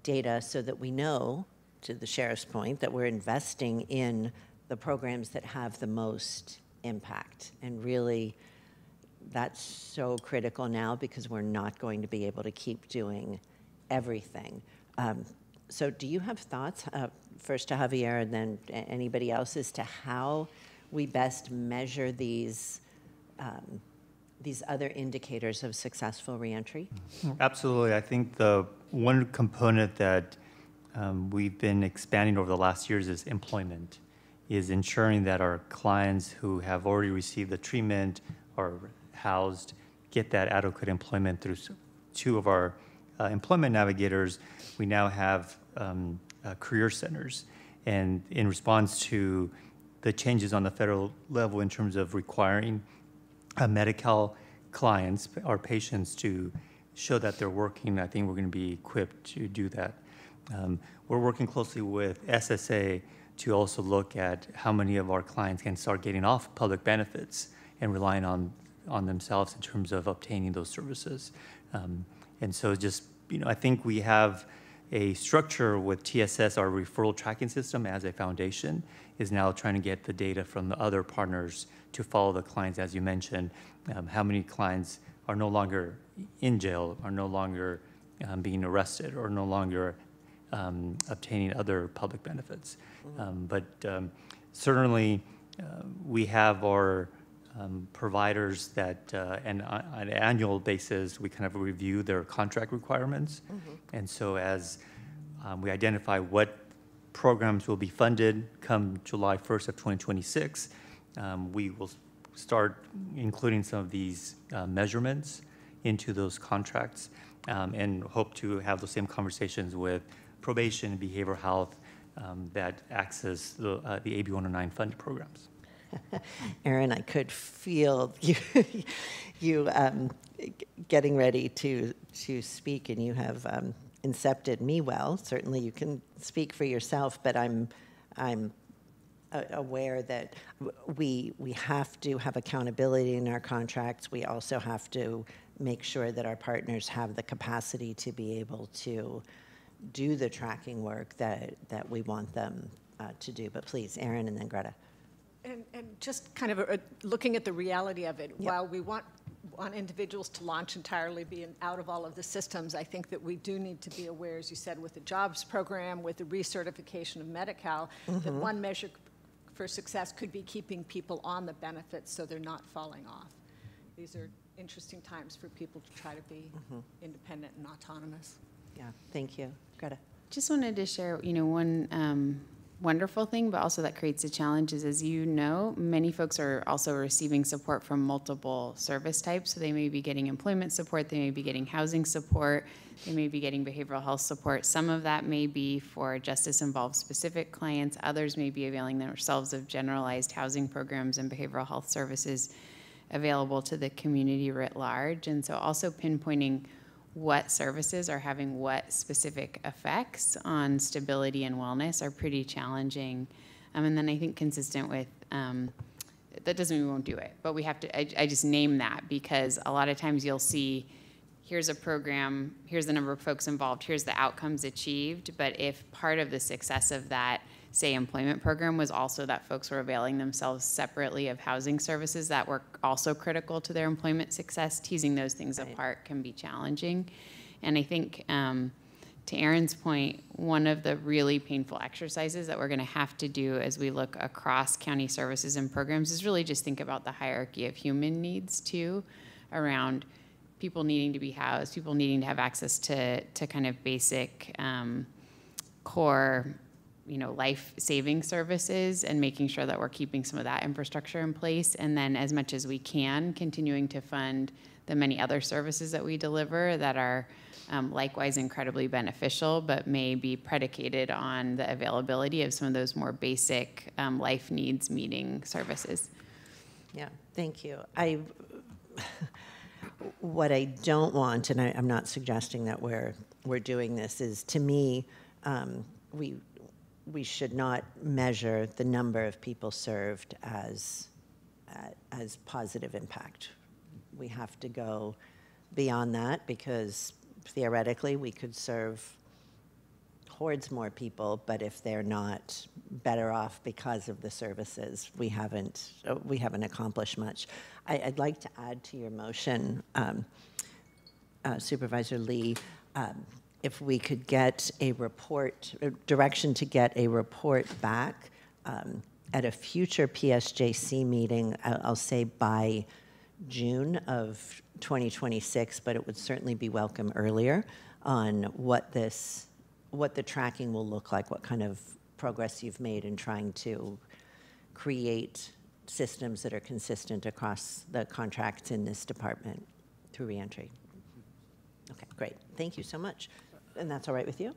Speaker 1: data so that we know, to the sheriff's point, that we're investing in the programs that have the most impact. And really, that's so critical now because we're not going to be able to keep doing everything. So do you have thoughts, first to Javier and then anybody else, as to how we best measure these other indicators of successful reentry?
Speaker 21: Absolutely. I think the one component that we've been expanding over the last years is employment, is ensuring that our clients who have already received the treatment or housed get that adequate employment through two of our employment navigators. We now have career centers. And in response to the changes on the federal level in terms of requiring Medi-Cal clients, our patients, to show that they're working, I think we're going to be equipped to do that. We're working closely with SSA to also look at how many of our clients can start getting off public benefits and relying on themselves in terms of obtaining those services. And so just, I think we have a structure with TSS, our referral tracking system, as a foundation, is now trying to get the data from the other partners to follow the clients, as you mentioned, how many clients are no longer in jail, are no longer being arrested, or no longer obtaining other public benefits. But certainly we have our providers that, and on an annual basis, we kind of review their contract requirements. And so as we identify what programs will be funded come July 1st of 2026, we will start including some of these measurements into those contracts, and hope to have the same conversations with probation, behavioral health that access the AB 109 funded programs.
Speaker 1: Aaron, I could feel you getting ready to speak, and you have incepted me well. Certainly, you can speak for yourself, but I'm aware that we have to have accountability in our contracts. We also have to make sure that our partners have the capacity to be able to do the tracking work that we want them to do. But please, Aaron, and then Greta.
Speaker 7: And just kind of looking at the reality of it, while we want individuals to launch entirely, be out of all of the systems, I think that we do need to be aware, as you said, with the jobs program, with the recertification of Medi-Cal, that one measure for success could be keeping people on the benefits so they're not falling off. These are interesting times for people to try to be independent and autonomous.
Speaker 1: Yeah, thank you. Greta.
Speaker 3: Just wanted to share, one wonderful thing, but also that creates a challenge is, as you know, many folks are also receiving support from multiple service types. So they may be getting employment support, they may be getting housing support, they may be getting behavioral health support. Some of that may be for justice-involved specific clients. Others may be availing themselves of generalized housing programs and behavioral health services available to the community writ large. And so also pinpointing what services are having what specific effects on stability and wellness are pretty challenging. And then I think consistent with, that doesn't mean we won't do it, but we have to, I just name that because a lot of times you'll see, here's a program, here's the number of folks involved, here's the outcomes achieved, but if part of the success of that, say, employment program was also that folks were availing themselves separately of housing services that were also critical to their employment success, teasing those things apart can be challenging. And I think, to Aaron's point, one of the really painful exercises that we're going to have to do as we look across county services and programs is really just think about the hierarchy of human needs, too, around people needing to be housed, people needing to have access to kind of basic core life-saving services, and making sure that we're keeping some of that infrastructure in place. And then as much as we can, continuing to fund the many other services that we deliver that are likewise incredibly beneficial, but may be predicated on the availability of some of those more basic life needs meeting services.
Speaker 1: Yeah, thank you. What I don't want, and I'm not suggesting that we're doing this, is, to me, we should not measure the number of people served as as positive impact. We have to go beyond that because theoretically we could serve hordes more people, but if they're not better off because of the services, we haven't accomplished much. I'd like to add to your motion, Supervisor Lee, if we could get a report, direction to get a report back at a future PSJC meeting, I'll say by June of 2026, but it would certainly be welcome earlier, on what the tracking will look like, what kind of progress you've made in trying to create systems that are consistent across the contracts in this department through reentry. Okay, great. Thank you so much. And that's all right with you?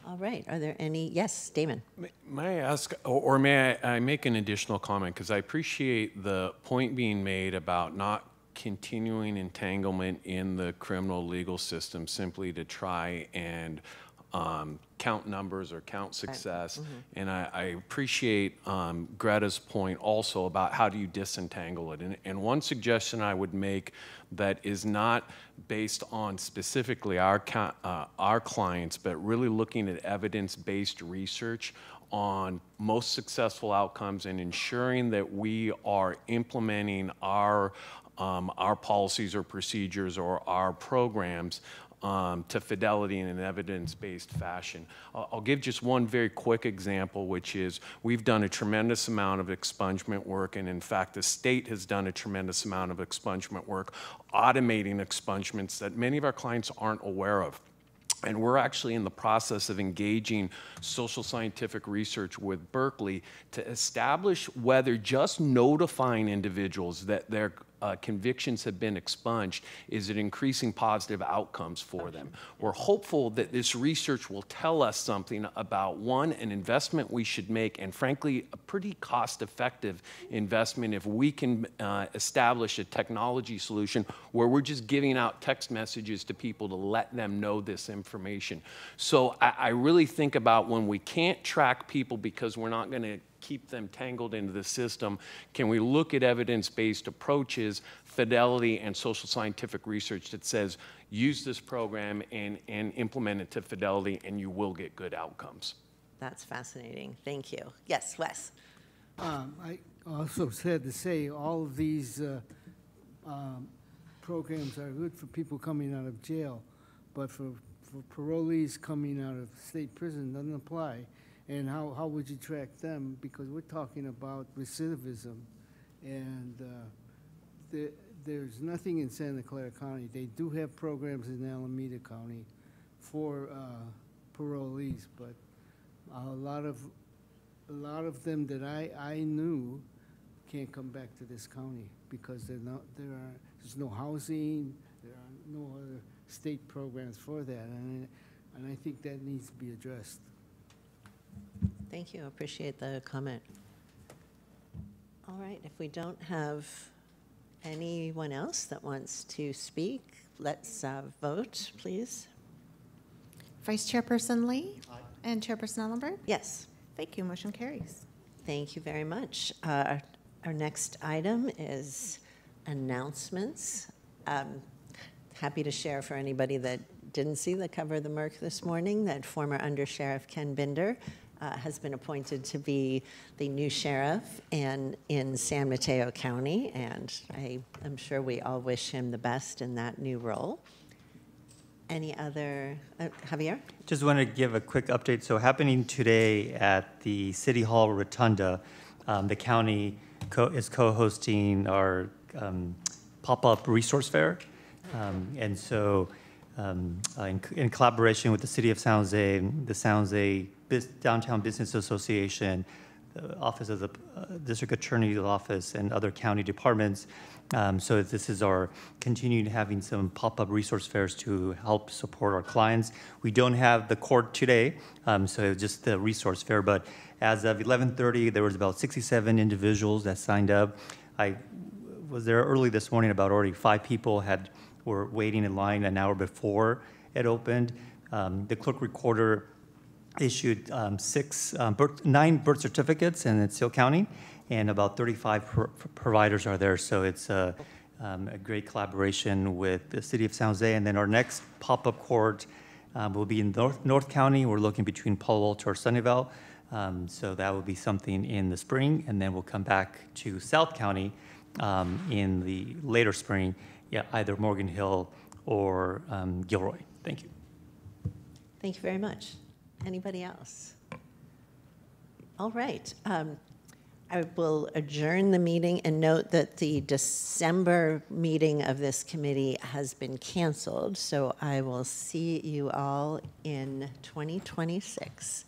Speaker 1: All right. Are there any? Yes, Damon.
Speaker 15: May I ask, or may I make an additional comment? Because I appreciate the point being made about not continuing entanglement in the criminal legal system simply to try and count numbers or count success. And I appreciate Greta's point also about how do you disentangle it. And one suggestion I would make that is not based on specifically our clients, but really looking at evidence-based research on most successful outcomes and ensuring that we are implementing our policies or procedures or our programs to fidelity in an evidence-based fashion. I'll give just one very quick example, which is we've done a tremendous amount of expungement work, and in fact, the state has done a tremendous amount of expungement work, automating expungements that many of our clients aren't aware of. And we're actually in the process of engaging social scientific research with Berkeley to establish whether just notifying individuals that their convictions have been expunged is it increasing positive outcomes for them. We're hopeful that this research will tell us something about, one, an investment we should make, and frankly, a pretty cost-effective investment if we can establish a technology solution where we're just giving out text messages to people to let them know this information. So I really think about when we can't track people because we're not going to keep them tangled into the system, can we look at evidence-based approaches, fidelity, and social scientific research that says use this program and implement it to fidelity and you will get good outcomes.
Speaker 1: That's fascinating. Thank you. Yes, Wes.
Speaker 20: I also said to say all of these programs are good for people coming out of jail, but for parolees coming out of state prison doesn't apply. And how would you track them? Because we're talking about recidivism, and there's nothing in Santa Clara County. They do have programs in Alameda County for parolees, but a lot of them that I knew can't come back to this county because there's no housing, there are no other state programs for that, and I think that needs to be addressed.
Speaker 1: Thank you. I appreciate the comment. All right. If we don't have anyone else that wants to speak, let's vote, please.
Speaker 9: Vice Chairperson Lee? Aye. And Chairperson Ellenberg?
Speaker 1: Yes.
Speaker 9: Thank you. Motion carries.
Speaker 1: Thank you very much. Our next item is announcements. Happy to share for anybody that didn't see the cover of the Merc this morning that former Undersheriff Ken Binder has been appointed to be the new sheriff in San Mateo County, and I'm sure we all wish him the best in that new role. Any other, Javier?
Speaker 21: Just want to give a quick update. So happening today at the City Hall Rotunda, the county is co-hosting our pop-up resource fair. And so in collaboration with the City of San Jose, the San Jose Downtown Business Association, the Office of the District Attorney's Office, and other county departments. So this is our continuing having some pop-up resource fairs to help support our clients. We don't have the court today, so just the resource fair, but as of 11:30, there was about 67 individuals that signed up. I was there early this morning, about already 5 people were waiting in line an hour before it opened. The clerk recorder issued 9 birth certificates in Seal County, and about 35 providers are there. So it's a great collaboration with the city of San Jose. And then our next pop-up court will be in North County. We're looking between Palo Alto or Sunnyvale. So that will be something in the spring, and then we'll come back to South County in the later spring, either Morgan Hill or Gilroy. Thank you.
Speaker 1: Thank you very much. Anybody else? All right. I will adjourn the meeting and note that the December meeting of this committee has been canceled. So I will see you all in 2026.